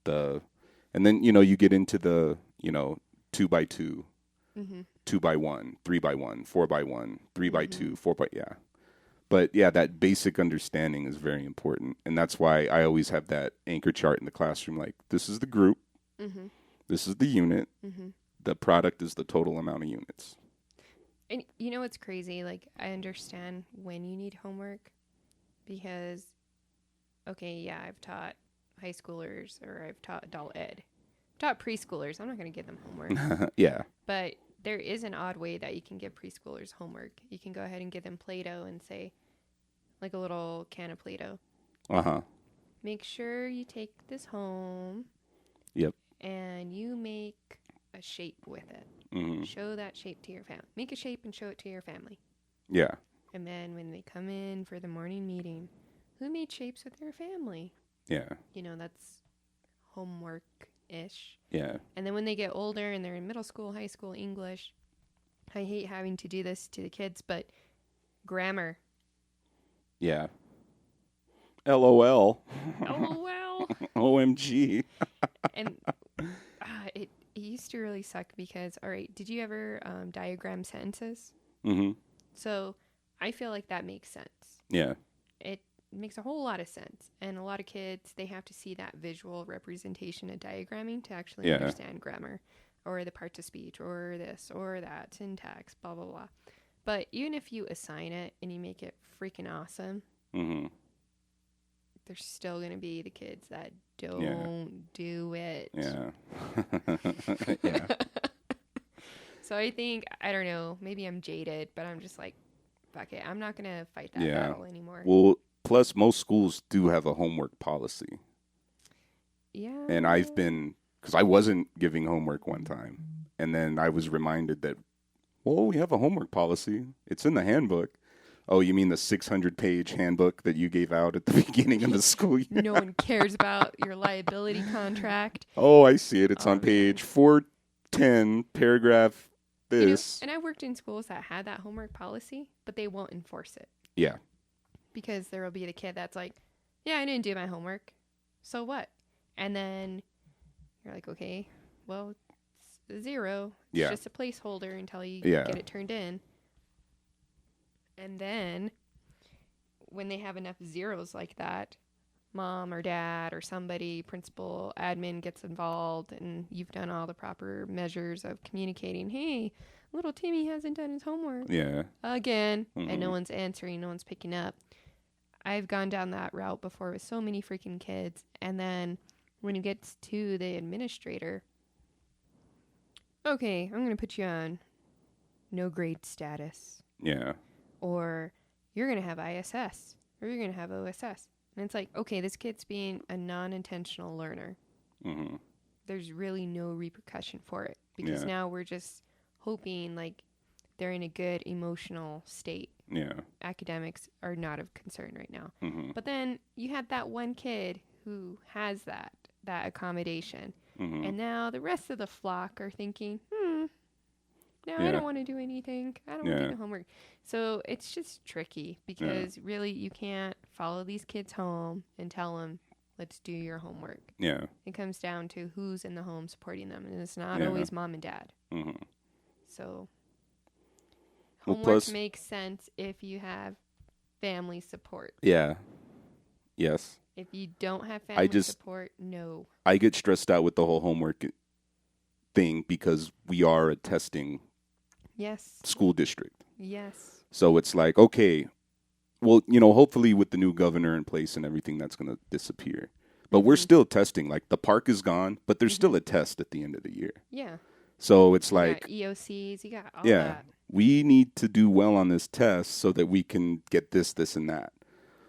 And then, you get into the, 2 by 2, 2 by 1, 3 by 1, 4 by 1, 3 by 2, 4 by, yeah. But yeah, that basic understanding is very important. And that's why I always have that anchor chart in the classroom. Like, this is the group. This is the unit. The product is the total amount of units. And what's crazy? Like, I understand when you need homework because, I've taught high schoolers or I've taught adult ed. I've taught preschoolers. I'm not going to give them homework. Yeah. But there is an odd way that you can give preschoolers homework. You can go ahead and give them Play-Doh and say, like a little can of Play-Doh. Make sure you take this home. Yep. And you make a shape with it. Show that shape to your family. Make a shape and show it to your family. Yeah. And then when they come in for the morning meeting, who made shapes with their family? Yeah. That's homework-ish. Yeah. And then when they get older and they're in middle school, high school, English, I hate having to do this to the kids, but grammar. Yeah. LOL. LOL. OMG. And it used to really suck because, all right, did you ever diagram sentences? So I feel like that makes sense. Yeah. It makes a whole lot of sense. And a lot of kids, they have to see that visual representation of diagramming to actually understand grammar or the parts of speech or this or that, syntax, blah, blah, blah. But even if you assign it and you make it freaking awesome, there's still going to be the kids that don't do it. Yeah. Yeah. So I think, I don't know, maybe I'm jaded, but I'm just like, fuck it. I'm not going to fight that battle anymore. Well, plus most schools do have a homework policy. Yeah. And I've been, because I wasn't giving homework one time. And then I was reminded that, well, we have a homework policy. It's in the handbook. Oh, you mean the 600-page handbook that you gave out at the beginning of the school year? No one cares about your liability contract. Oh, I see it. It's on page 410, paragraph this. And I worked in schools that had that homework policy, but they won't enforce it. Yeah. Because there will be the kid that's like, yeah, I didn't do my homework. So what? And then you're like, okay, well, it's 0. It's just a placeholder until you get it turned in. And then when they have enough zeros like that, mom or dad or somebody, principal, admin gets involved and you've done all the proper measures of communicating, hey, little Timmy hasn't done his homework. Yeah. Again. And no one's answering. No one's picking up. I've gone down that route before with so many freaking kids. And then when it gets to the administrator, okay, I'm going to put you on no grade status. Yeah. Or you're going to have ISS. Or you're going to have OSS. And it's like, okay, this kid's being a non-intentional learner. Mm-hmm. There's really no repercussion for it. Because now we're just hoping, like, they're in a good emotional state. Yeah. Academics are not of concern right now. Mm-hmm. But then you had that one kid who has that accommodation. Mm-hmm. And now the rest of the flock are thinking, I don't want to do anything. I don't want to do homework. So it's just tricky because really you can't follow these kids home and tell them, let's do your homework. Yeah. It comes down to who's in the home supporting them. And it's not always mom and dad. Mm-hmm. So Well, homework makes sense if you have family support. Yeah. Yes. If you don't have family support, no. I get stressed out with the whole homework thing because we are a testing school district. Yes. So it's like, okay, well, hopefully with the new governor in place and everything, that's going to disappear. But we're still testing. Like, the park is gone, but there's still a test at the end of the year. Yeah. So it's like... You got EOCs, you got all that. We need to do well on this test so that we can get this, and that.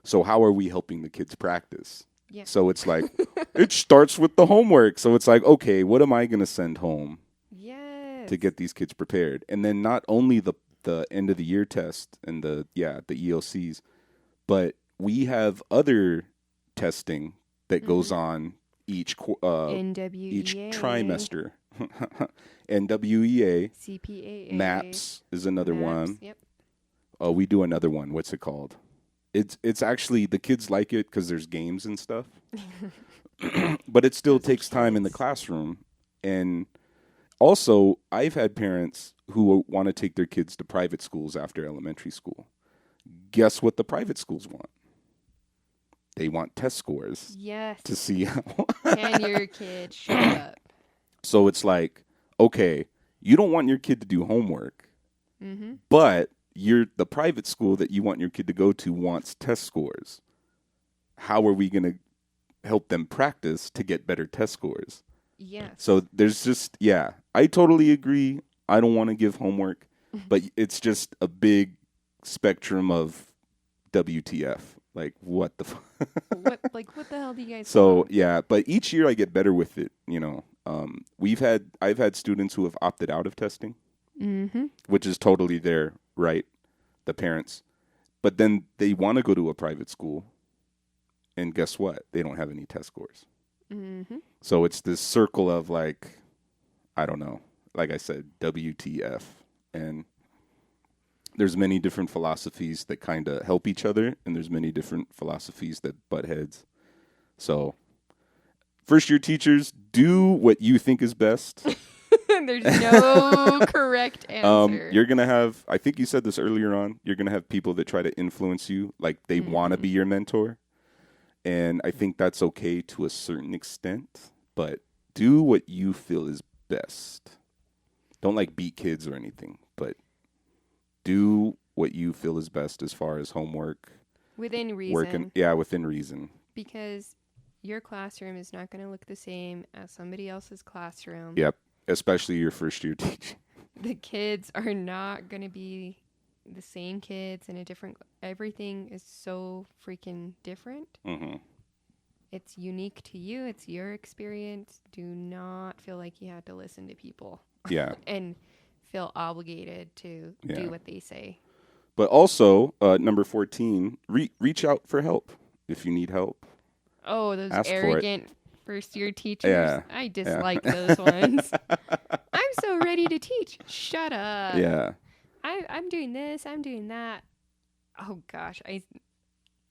So how are we helping the kids practice? Yeah. So it's like, it starts with the homework. So it's like, okay, what am I going to send home to get these kids prepared? And then not only the end of the year test and the EOCs, but we have other testing that goes on each trimester. NWEA, CPAA, MAPS is another one. Yep. We do another one. What's it called? It's actually, the kids like it because there's games and stuff. But it still takes time in the classroom. And also, I've had parents who want to take their kids to private schools after elementary school. Guess what the private schools want? They want test scores. Yes. To see how... Can your kid shut up? So it's like, okay, you don't want your kid to do homework, but the private school that you want your kid to go to wants test scores. How are we going to help them practice to get better test scores? Yes. So there's just, I totally agree. I don't want to give homework, but it's just a big spectrum of WTF. Like, what the what the hell do you guys want? But each year I get better with it, I've had students who have opted out of testing, which is totally their right, the parents. But then they want to go to a private school, and guess what? They don't have any test scores. So it's this circle of, like, I don't know, like I said, WTF. And there's many different philosophies that kind of help each other, and there's many different philosophies that butt heads. So first-year teachers, do what you think is best. There's no correct answer. You're going to have, I think you said this earlier on, you're going to have people that try to influence you, like they want to be your mentor. And I think that's okay to a certain extent, but do what you feel is best. Don't, like, beat kids or anything, but do what you feel is best as far as homework. Within reason. Within reason. Because your classroom is not going to look the same as somebody else's classroom. Yep, especially your first-year teacher. The kids are not going to be the same kids in a different... Everything is so freaking different. It's unique to you. It's your experience. Do not feel like you have to listen to people. Yeah. And feel obligated to do what they say. But also, number 14, reach out for help if you need help. Oh, those arrogant first-year teachers. Yeah. I dislike those ones. I'm so ready to teach. Shut up. Yeah. I'm doing this. I'm doing that. Oh, gosh.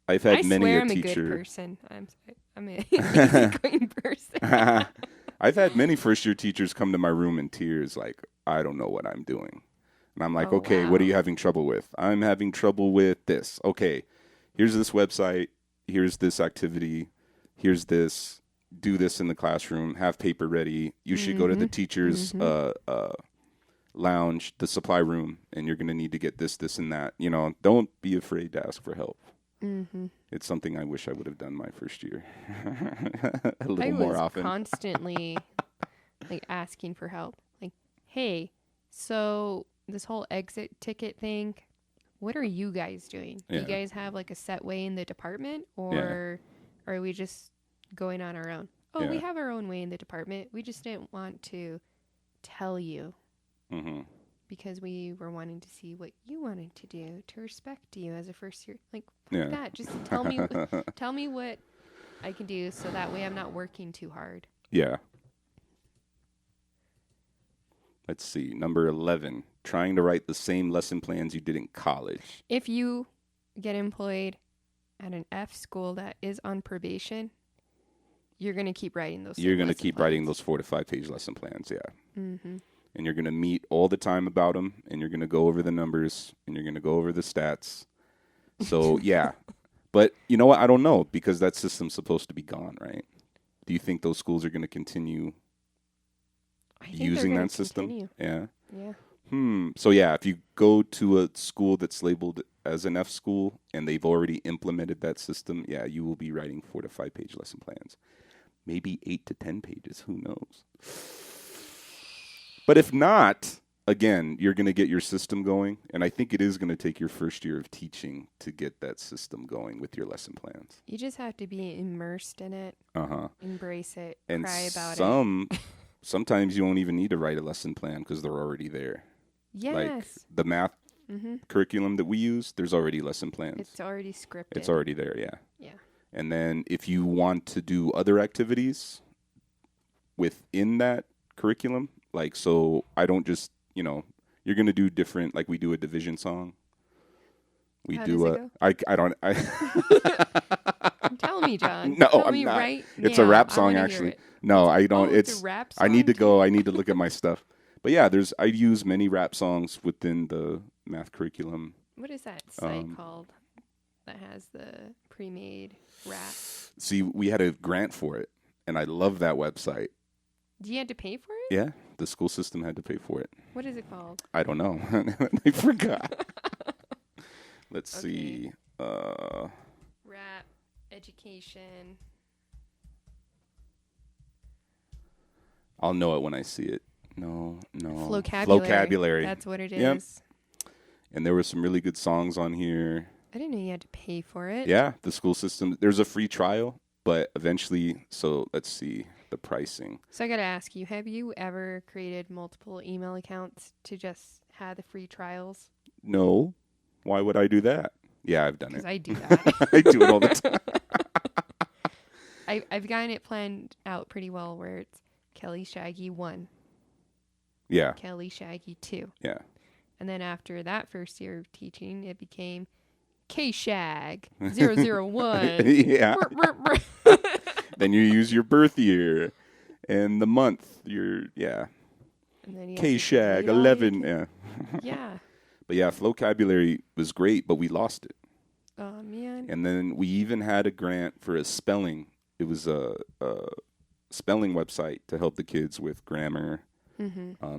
I've had many a teacher. I swear I'm a good person. I'm an easygoing person. I've had many first-year teachers come to my room in tears, like, I don't know what I'm doing. And I'm like, okay, what are you having trouble with? I'm having trouble with this. Okay, here's this website. Here's this activity. Here's this. Do this in the classroom. Have paper ready. You should go to the teacher's lounge, the supply room, and you're going to need to get this, this, and that. You know, don't be afraid to ask for help. Mm-hmm. It's something I wish I would have done my first year a little I more was often. constantly like asking for help. Like, hey, so this whole exit ticket thing, what are you guys doing? Do you guys have like a set way in the department, or are we just going on our own? Oh, we have our own way in the department. We just didn't want to tell you because we were wanting to see what you wanted to do to respect you as a first year. Like that. Just tell me, tell me what I can do so that way I'm not working too hard. Yeah. Let's see. Number 11, trying to write the same lesson plans you did in college. If you get employed at an F school that is on probation, you're going to keep writing those. You're going to keep writing those 4 to 5 page lesson plans. Yeah. Mm-hmm. And you're going to meet all the time about them, and you're going to go over the numbers, and you're going to go over the stats. So, yeah. But you know what? I don't know, because that system's supposed to be gone, right? Do you think those schools are going to continue using that system? Continue. Yeah. Yeah. So, yeah, if you go to a school that's labeled as an F school and they've already implemented that system, yeah, you will be writing 4 to 5 page lesson plans. Maybe 8 to 10 pages. Who knows? But if not, again, you're going to get your system going. And I think it is going to take your first year of teaching to get that system going with your lesson plans. You just have to be immersed in it. Embrace it. And cry about it. Sometimes you won't even need to write a lesson plan because they're already there. Yes. Like the math curriculum that we use, there's already lesson plans. It's already scripted. It's already there, yeah. Yeah. And then if you want to do other activities within that curriculum, like, so I don't just, you know, you're going to do different, like we do a division song. How does it go? I don't. Tell me, John. No, Tell I'm me not. right It's now. a rap I song, wanna actually. hear it. No, I don't. It's a rap song. I need to look at my stuff. But yeah, I use many rap songs within the math curriculum. What is that site called that has the pre-made rap? See, we had a grant for it, and I love that website. Do you have to pay for it? Yeah, the school system had to pay for it. What is it called? I don't know. I forgot. Let's see. Rap education. I'll know it when I see it. No. Flocabulary. That's what it is. Yep. And there were some really good songs on here. I didn't know you had to pay for it. Yeah, the school system. There's a free trial, but eventually, so let's see the pricing. So I got to ask you, have you ever created multiple email accounts to just have the free trials? No. Why would I do that? Yeah, I've done it. Because I do that. I do it all the time. I've gotten it planned out pretty well where it's Kelly Shaggy 1. Yeah. Kelly Shaggy 2. Yeah. And then after that first year of teaching, it became K-Shag 001. Yeah. Then you use your birth year and the month. And then K-Shag 11. Yeah. Yeah. But yeah, Flocabulary was great, but we lost it. Oh, man. And then we even had a grant for a spelling. It was a spelling website to help the kids with grammar,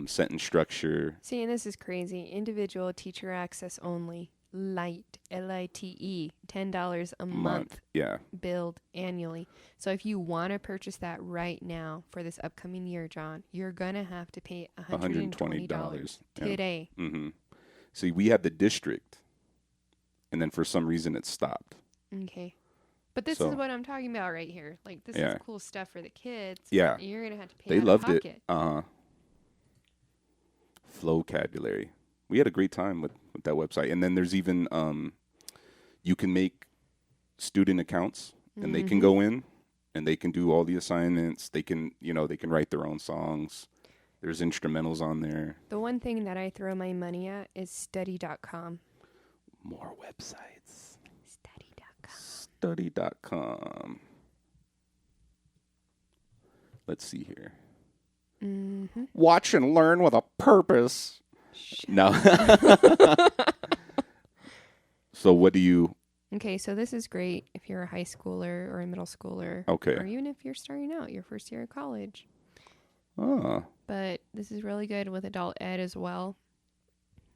sentence structure. See, and this is crazy. Individual teacher access only. Lite, L-I-Te, $10 a month. Yeah. Billed annually. So if you want to purchase that right now for this upcoming year, John, you're going to have to pay $120 today. Yeah. Mm-hmm. See, we had the district, and then for some reason it stopped. Okay. But this is what I'm talking about right here. Like, this is cool stuff for the kids. Yeah. You're going to have to pay They out of loved pocket. it. Flocabulary. We had a great time with that website. And then there's even, you can make student accounts, and they can go in, and they can do all the assignments. They can, they can write their own songs. There's instrumentals on there. The one thing that I throw my money at is study.com. More websites. Study.com. Study.com. Let's see here. Mm-hmm. Watch and learn with a purpose. No. So what do you... Okay, so this is great if you're a high schooler or a middle schooler. Okay. Or even if you're starting out your first year of college. Oh. But this is really good with adult ed as well.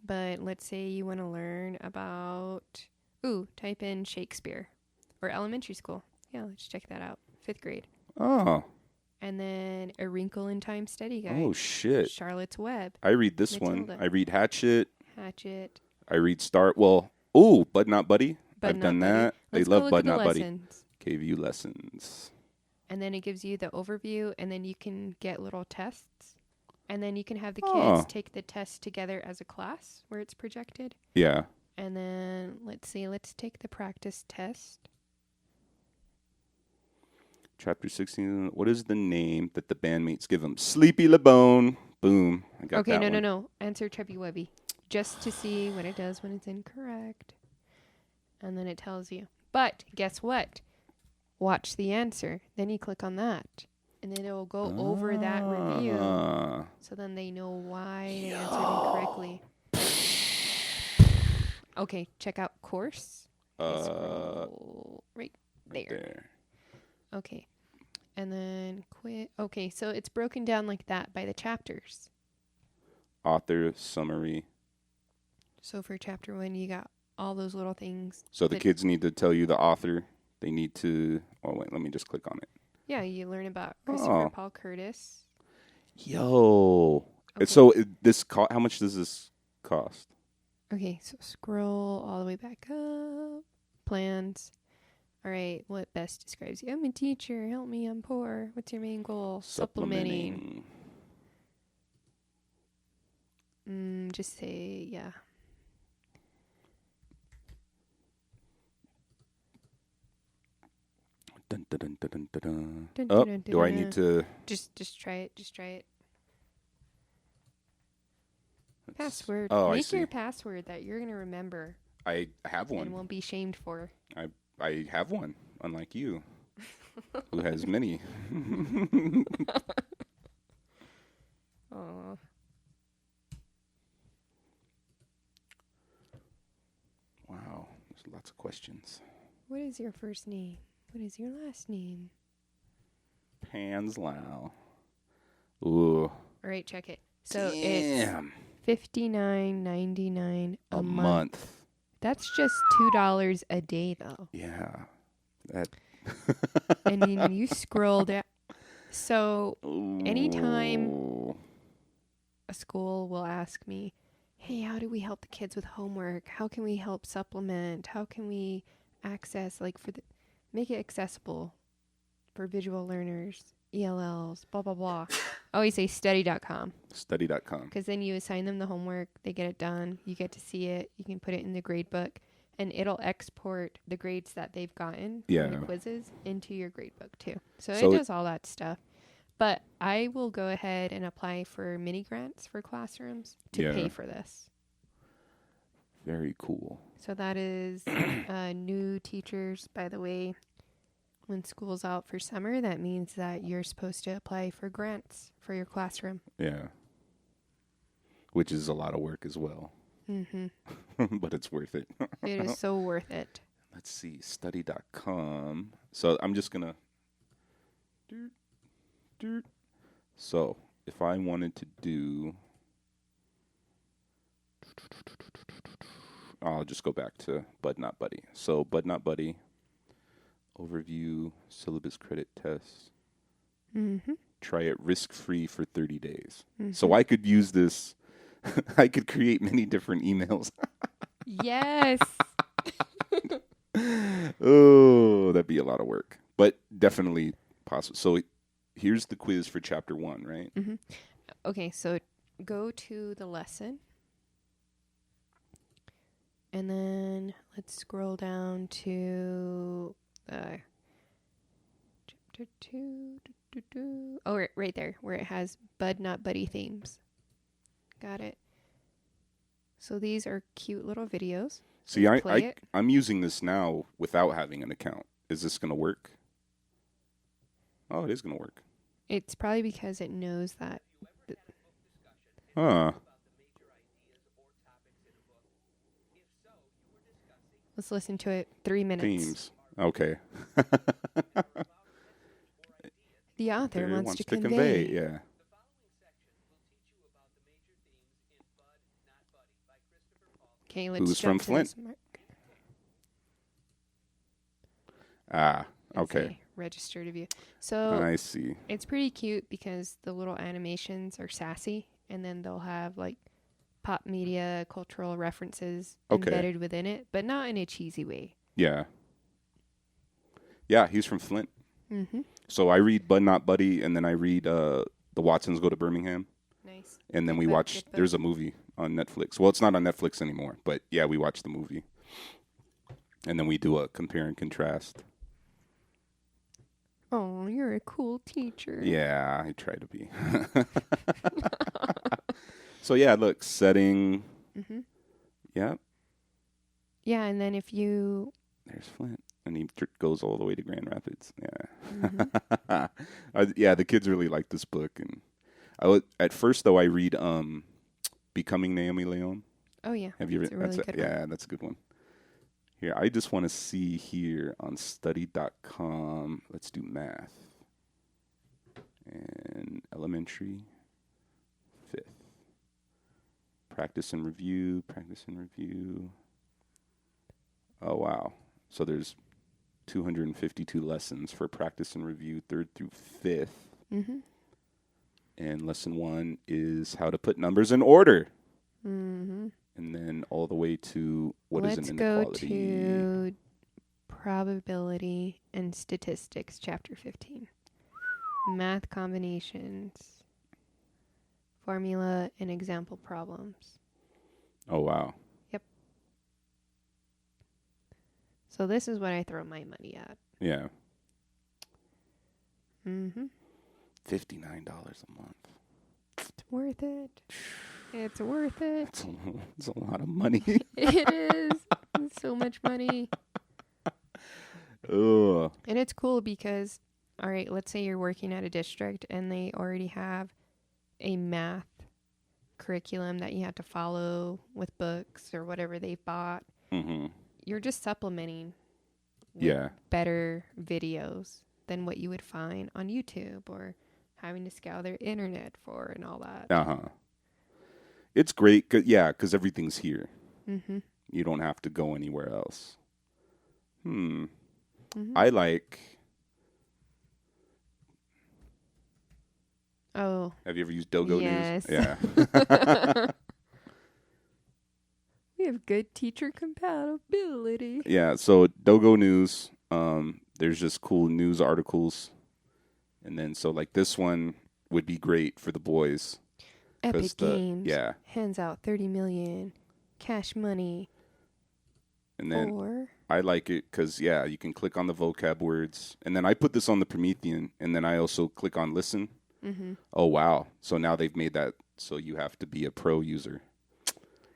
But let's say you want to learn about, type in Shakespeare or elementary school. Yeah, let's check that out. 5th grade. Oh. And then A Wrinkle in Time study guide. Oh, shit. Charlotte's Web. I read this Matilda. one. I read Hatchet. I read Bud Not Buddy. I've done that. Let's they love Bud Not Not Buddy. Lessons. KVU lessons. And then it gives you the overview, and then you can get little tests. And then you can have the kids take the test together as a class where it's projected. Yeah. And then, let's take the practice test. Chapter 16. What is the name that the bandmates give him? Sleepy LeBone. Boom. I got that one. No. Answer Chubby Wubby. Just to see what it does when it's incorrect. And then it tells you. But guess what? Watch the answer. Then you click on that. And then it will go over that review. So then they know why they answered incorrectly. Okay, check out course. Right there. Okay. And then quit. Okay, so it's broken down like that by the chapters. Author summary. So for chapter 1, you got all those little things. So the kids need to tell you the author. They need to... Oh, wait. Let me just click on it. Yeah, you learn about Christopher Paul Curtis. Yo. Okay. So how much does this cost? Okay, so scroll all the way back up. Plans. All right, what best describes you? I'm a teacher. Help me, I'm poor. What's your main goal? Supplementing. Just say, yeah. Dun, dun, dun, dun, dun, dun. Dun, Oh, dun, dun, do I dun. need to... Just try it. Just try it. Password. Oh, I Make see. your password that you're going to remember I have one. and won't be shamed for. I have one, unlike you, who has many. Aw. Wow, there's lots of questions. What is your first name? What is your last name? Panslau. Ooh. All right, check it. So Damn. it's $59.99 a month. That's just $2 a day, though. Yeah. That. And then you scroll down. So anytime a school will ask me, hey, how do we help the kids with homework? How can we help supplement? How can we access, make it accessible for visual learners, ELLs, blah, blah, blah. I always say study.com. Study.com. Because then you assign them the homework, they get it done, you get to see it, you can put it in the grade book, and it'll export the grades that they've gotten from the quizzes into your grade book too. So it does all that stuff. But I will go ahead and apply for mini grants for classrooms to pay for this. Very cool. So that is new teachers, by the way. When school's out for summer, that means that you're supposed to apply for grants for your classroom. Yeah. Which is a lot of work as well. Mm-hmm. But it's worth it. It is so worth it. Let's see, study.com. So I'm just going to... So if I wanted to do... I'll just go back to Bud Not Buddy. So Bud Not Buddy... Overview, syllabus credit tests. Mm-hmm. Try it risk-free for 30 days. Mm-hmm. So I could use this. I could create many different emails. Yes. Oh, that'd be a lot of work. But definitely possible. So here's the quiz for chapter 1, right? Mm-hmm. Okay, so go to the lesson. And then let's scroll down to... chapter 2. Oh, right there, where it has Bud Not Buddy themes. Got it. So these are cute little videos. See, I'm using this now without having an account. Is this going to work? Oh, it is going to work. It's probably because it knows that. Let's listen to it. 3 minutes. Themes. Okay. The author wants to convey. Yeah. Okay, let's who's jump from to Flint. this mark. Ah, and okay. say register to view. So I see. it's pretty cute because the little animations are sassy, and then they'll have like pop media, cultural references embedded within it, but not in a cheesy way. Yeah. Yeah, he's from Flint. Mm-hmm. So I read Bud Not Buddy, and then I read The Watsons Go to Birmingham. Nice. And then Good we book, watch, good book. there's a movie on Netflix. Well, it's not on Netflix anymore, but yeah, we watch the movie. And then we do a compare and contrast. Oh, you're a cool teacher. Yeah, I try to be. So yeah, look, setting. Mm-hmm. Yeah, Yeah, and then if you... there's Flint. And he goes all the way to Grand Rapids. Yeah. Mm-hmm. Yeah, the kids really like this book. And at first, though, I read Becoming Naomi Leon. Oh, yeah. Have you It's read? a really good one. Yeah, that's a good one. Here, I just want to see here on study.com. Let's do math. And elementary, 5th. Practice and review. Oh, wow. So there's 252 lessons for practice and review, 3rd through 5th. Mm-hmm. And lesson 1 is how to put numbers in order. Mm-hmm. And then all the way to what is an inequality. Let's go to probability and statistics, chapter 15. Math combinations, formula, and example problems. Oh, wow. So this is what I throw my money at. Yeah. Mm-hmm. $59 a month. It's worth it. It's worth it. It's a lot of money. It is. It's so much money. Ugh. And it's cool because, all right, let's say you're working at a district and they already have a math curriculum that you have to follow with books or whatever they've bought. Mm-hmm. You're just supplementing with Yeah. better videos than what you would find on YouTube or having to scour their internet for and all that. Uh-huh. It's great. Because everything's here. Mm-hmm. You don't have to go anywhere else. Mm-hmm. I like... Oh. Have you ever used Dogo Yes. News? Yeah. We have good teacher compatibility. Yeah, so Dogo News, there's just cool news articles. And then, so like this one would be great for the boys. Epic Games. Yeah. Hands out 30 million. Cash money. And then Or... I like it because, yeah, you can click on the vocab words. And then I put this on the Promethean. And then I also click on listen. Mm-hmm. Oh, wow. So now they've made that so you have to be a pro user.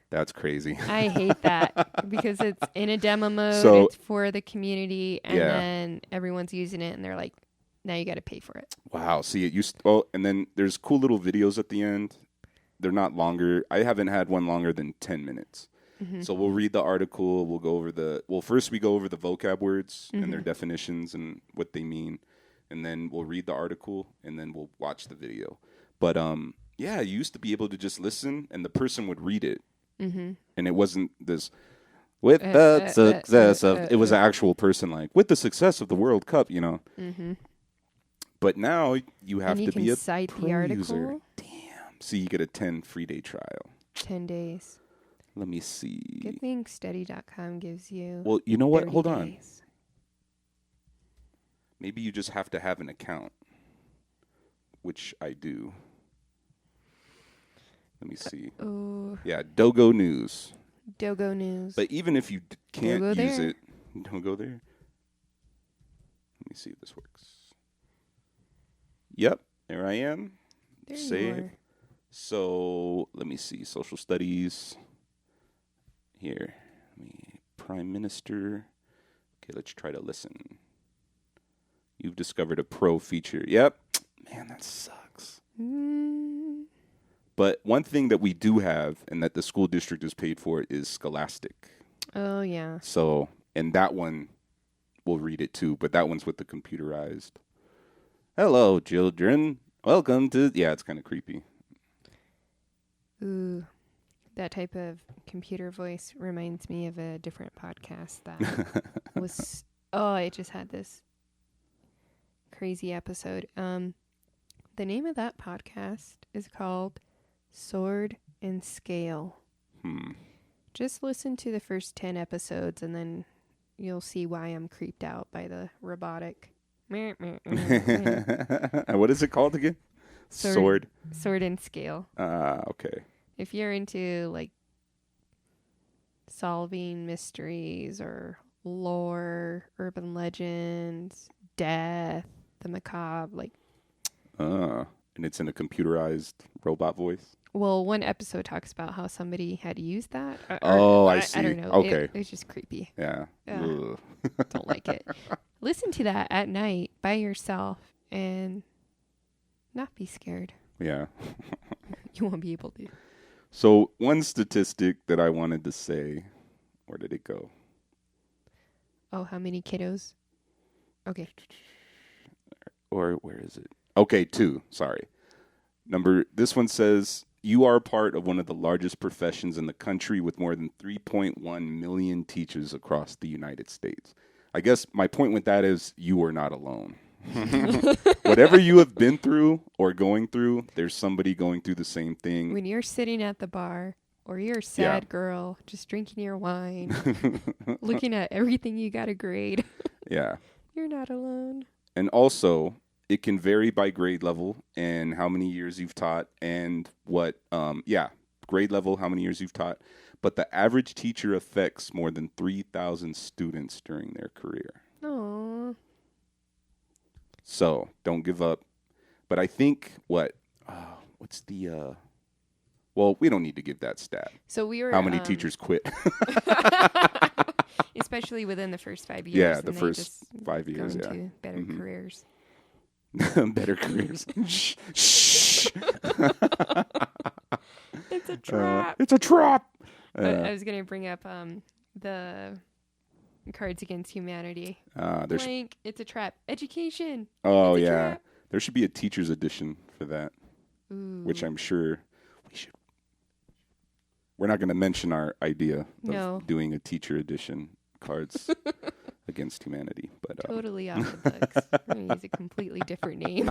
That's crazy. I hate that because it's in a demo mode. So- it's for the community. And Yeah. then everyone's using it. And they're like, now you got to pay for it. Wow. See, it used and then there's cool little videos at the end. They're not longer. I haven't had one longer than 10 minutes. Mm-hmm. So we'll read the article. We'll go over first we go over the vocab words and their Mhm. definitions and what they mean. And then we'll read the article and then we'll watch the video. But, yeah, you used to be able to just listen and the person would read it. Mm-hmm. And it wasn't this, with the success of, it was an actual person like, with the success of the World Cup, you know. Mm-hmm. But now you have And you to be can a cite pro the article. user. Damn. See, you get a 10 free day trial. 10 days. Let me see. Good thing study.com gives you. Well, you know what? 30 Hold on. days. Maybe you just have to have an account, which I do. Let me see. Oh, Yeah, Dogo News. Dogo News. But even if you can't Don't go use there. it, don't go there. Let me see if this works. Yep, there I am. there Save. you are. So let me see. Social studies. Here. Prime Minister. Okay, let's try to listen. You've discovered a pro feature. Yep. Man, that sucks. Mm. But one thing that we do have and that the school district is paid for is Scholastic. Oh, yeah. So, and that one, we'll read it too, but that one's with the computerized. Hello, children. Welcome to... Yeah, it's kind of creepy. Ooh. That type of computer voice reminds me of a different podcast that was, it just had this crazy episode. The name of that podcast is called Sword and Scale. Just listen to the first 10 episodes and then you'll see why I'm creeped out by the robotic. What is it called again? Sword and Scale. Okay. If you're into like solving mysteries or lore, urban legends, death, the macabre, like. And it's in a computerized robot voice. Well, one episode talks about how somebody had used that. I see. I don't know. Okay. It was just creepy. Yeah. Don't like it. Listen to that at night by yourself and not be scared. Yeah. You won't be able to. So one statistic that I wanted to say, where did it go? Oh, how many kiddos? Okay. Or where is it? Okay, 2. Sorry. This one says, you are part of one of the largest professions in the country with more than 3.1 million teachers across the United States. I guess my point with that is you are not alone. Whatever you have been through or going through, there's somebody going through the same thing. When you're sitting at the bar or you're a sad girl, just drinking your wine, looking at everything you got to grade. Yeah. You're not alone. And also, it can vary by grade level and how many years you've taught and grade level, how many years you've taught. But the average teacher affects more than 3,000 students during their career. Aww. So don't give up. But I think what's the, we don't need to give that stat. So we were. How many teachers quit? Especially within the first 5 years. Yeah, the first 5 years, go into better careers. Better careers. Shh. It's a trap. It's a trap. I was going to bring up the Cards Against Humanity. Blank. It's a trap. Education. Oh, it's a yeah. trap. There should be a teacher's edition for that. Ooh. Which I'm sure we should. We're not going to mention our idea of doing a teacher edition Cards Against Humanity. But totally off the books. We're going to use a completely different name.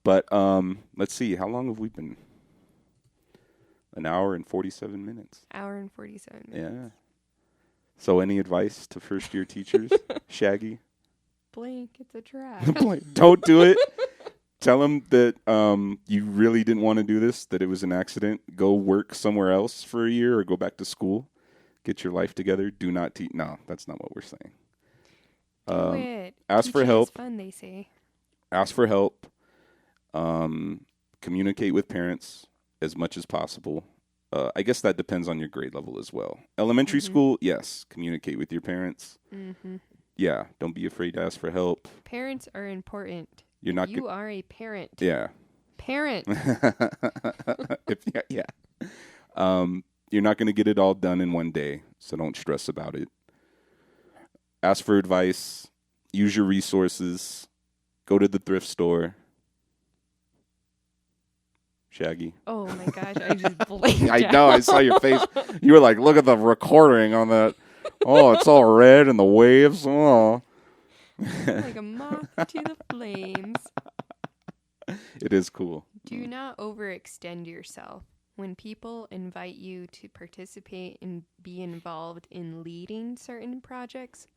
But let's see. How long have we been? An hour and 47 minutes. Hour and 47 minutes. Yeah. So any advice to first-year teachers? Shaggy? Blank. It's a trap. Don't do it. Tell them that you really didn't want to do this, that it was an accident. Go work somewhere else for a year or go back to school. Get your life together. Do not teach. No, that's not what we're saying. Do it. Ask Teaching for help. is fun, they say. Ask for help. Communicate with parents as much as possible. I guess that depends on your grade level as well. Elementary school, yes. Communicate with your parents. Mm-hmm. Yeah. Don't be afraid to ask for help. Parents are important. You're not. You are a parent. Yeah. Parent. Yeah. You're not going to get it all done in one day, so don't stress about it. Ask for advice. Use your resources. Go to the thrift store. Shaggy. Oh my gosh, I just blanked I know, I saw your face. You were like, look at the recording on that. Oh, it's all red and the waves. Oh. Like a moth to the flames. It is cool. Do not overextend yourself. When people invite you to participate and be involved in leading certain projects,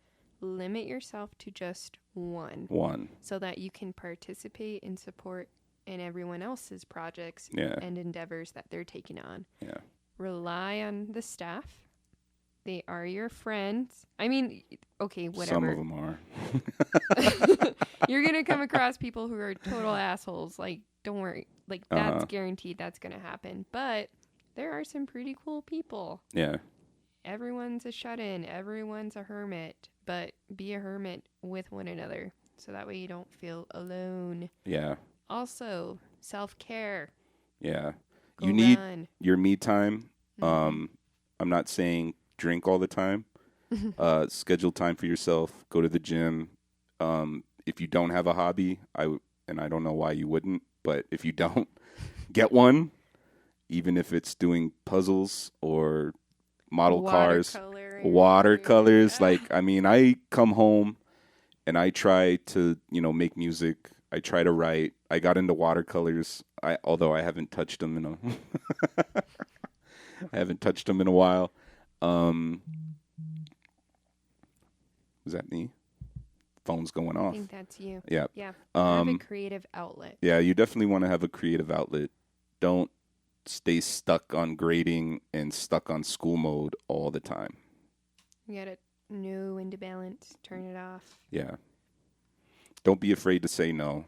limit yourself to just one. So that you can participate and support in everyone else's projects and endeavors that they're taking on. Yeah. Rely on the staff. They are your friends. I mean, okay, whatever. Some of them are. You're going to come across people who are total assholes. Like, don't worry. Like, that's guaranteed that's going to happen. But there are some pretty cool people. Yeah. Everyone's a shut-in. Everyone's a hermit. But be a hermit with one another. So that way you don't feel alone. Yeah. Also, self-care. Yeah. Go you need run. your me time. I'm not saying drink all the time. Schedule time for yourself. Go to the gym. If you don't have a hobby, I don't know why you wouldn't, but if you don't, get one even if it's doing puzzles or model cars, Watercolor. watercolors. Like, I mean, I come home and I try to, make music. I try to write. I got into watercolors. Although I haven't touched them in a, I haven't touched them in a while. Was that me? Phone's going off. I think that's you. Yeah. Yeah. Have a creative outlet. Yeah, you definitely want to have a creative outlet. Don't stay stuck on grading and stuck on school mode all the time. You gotta know when to balance, turn it off. Yeah. Don't be afraid to say no.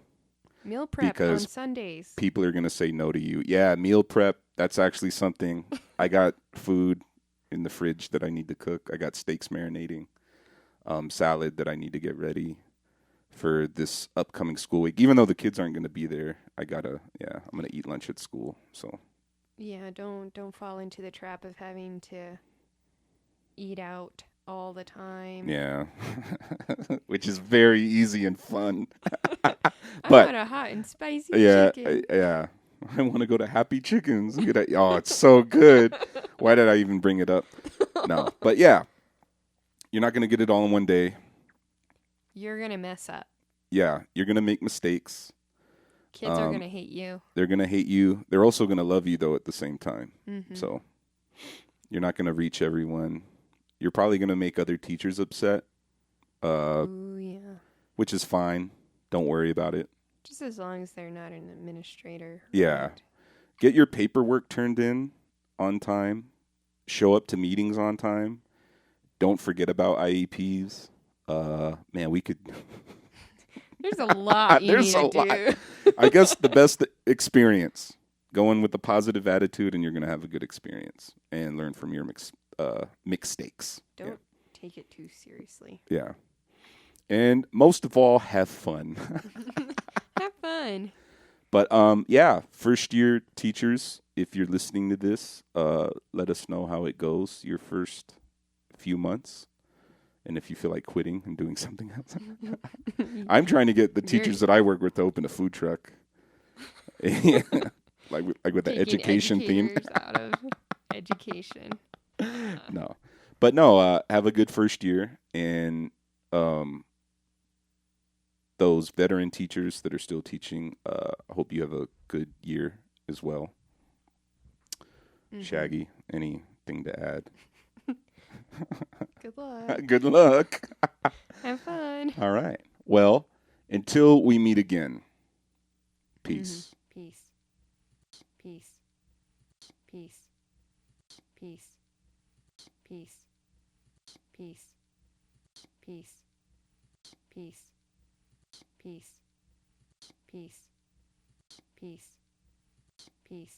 Meal prep because on Sundays. People are going to say no to you. Yeah, meal prep, that's actually something. I got food in the fridge that I need to cook. I got steaks marinating, salad that I need to get ready for this upcoming school week. Even though the kids aren't going to be there, I'm going to eat lunch at school. So yeah, don't fall into the trap of having to eat out all the time. yeah, which is very easy and fun. I But want a hot and spicy yeah, chicken. I want to go to Happy Chickens. Oh, it's so good. Why did I even bring it up? No, but yeah, you're not going to get it all in one day. You're going to mess up. Yeah, you're going to make mistakes. Kids are going to hate you. They're going to hate you. They're also going to love you, though, at the same time. Mm-hmm. So you're not going to reach everyone. You're probably going to make other teachers upset, Ooh, yeah. which is fine. Don't worry about it. Just as long as they're not an administrator. Yeah. Right? Get your paperwork turned in on time. Show up to meetings on time. Don't forget about IEPs. Man, we could... There's a lot you There's need to do. I guess the best experience. Go in with a positive attitude, and you're going to have a good experience and learn from your mistakes. Don't take it too seriously. Yeah. And most of all, have fun. Have fun. But first year teachers, if you're listening to this, let us know how it goes your first few months. And if you feel like quitting and doing something else. I'm trying to get the teachers that I work with to open a food truck. like with the education theme. Out of education. No. But no, have a good first year. And those veteran teachers that are still teaching, I hope you have a good year as well. Mm-hmm. Shaggy, anything to add? Good luck. Good luck. Have fun. All right. Well, until we meet again, peace. Mm-hmm. Peace. Peace. Peace. Peace. Peace. Peace. Peace. Peace. Peace. Peace. Peace. Peace.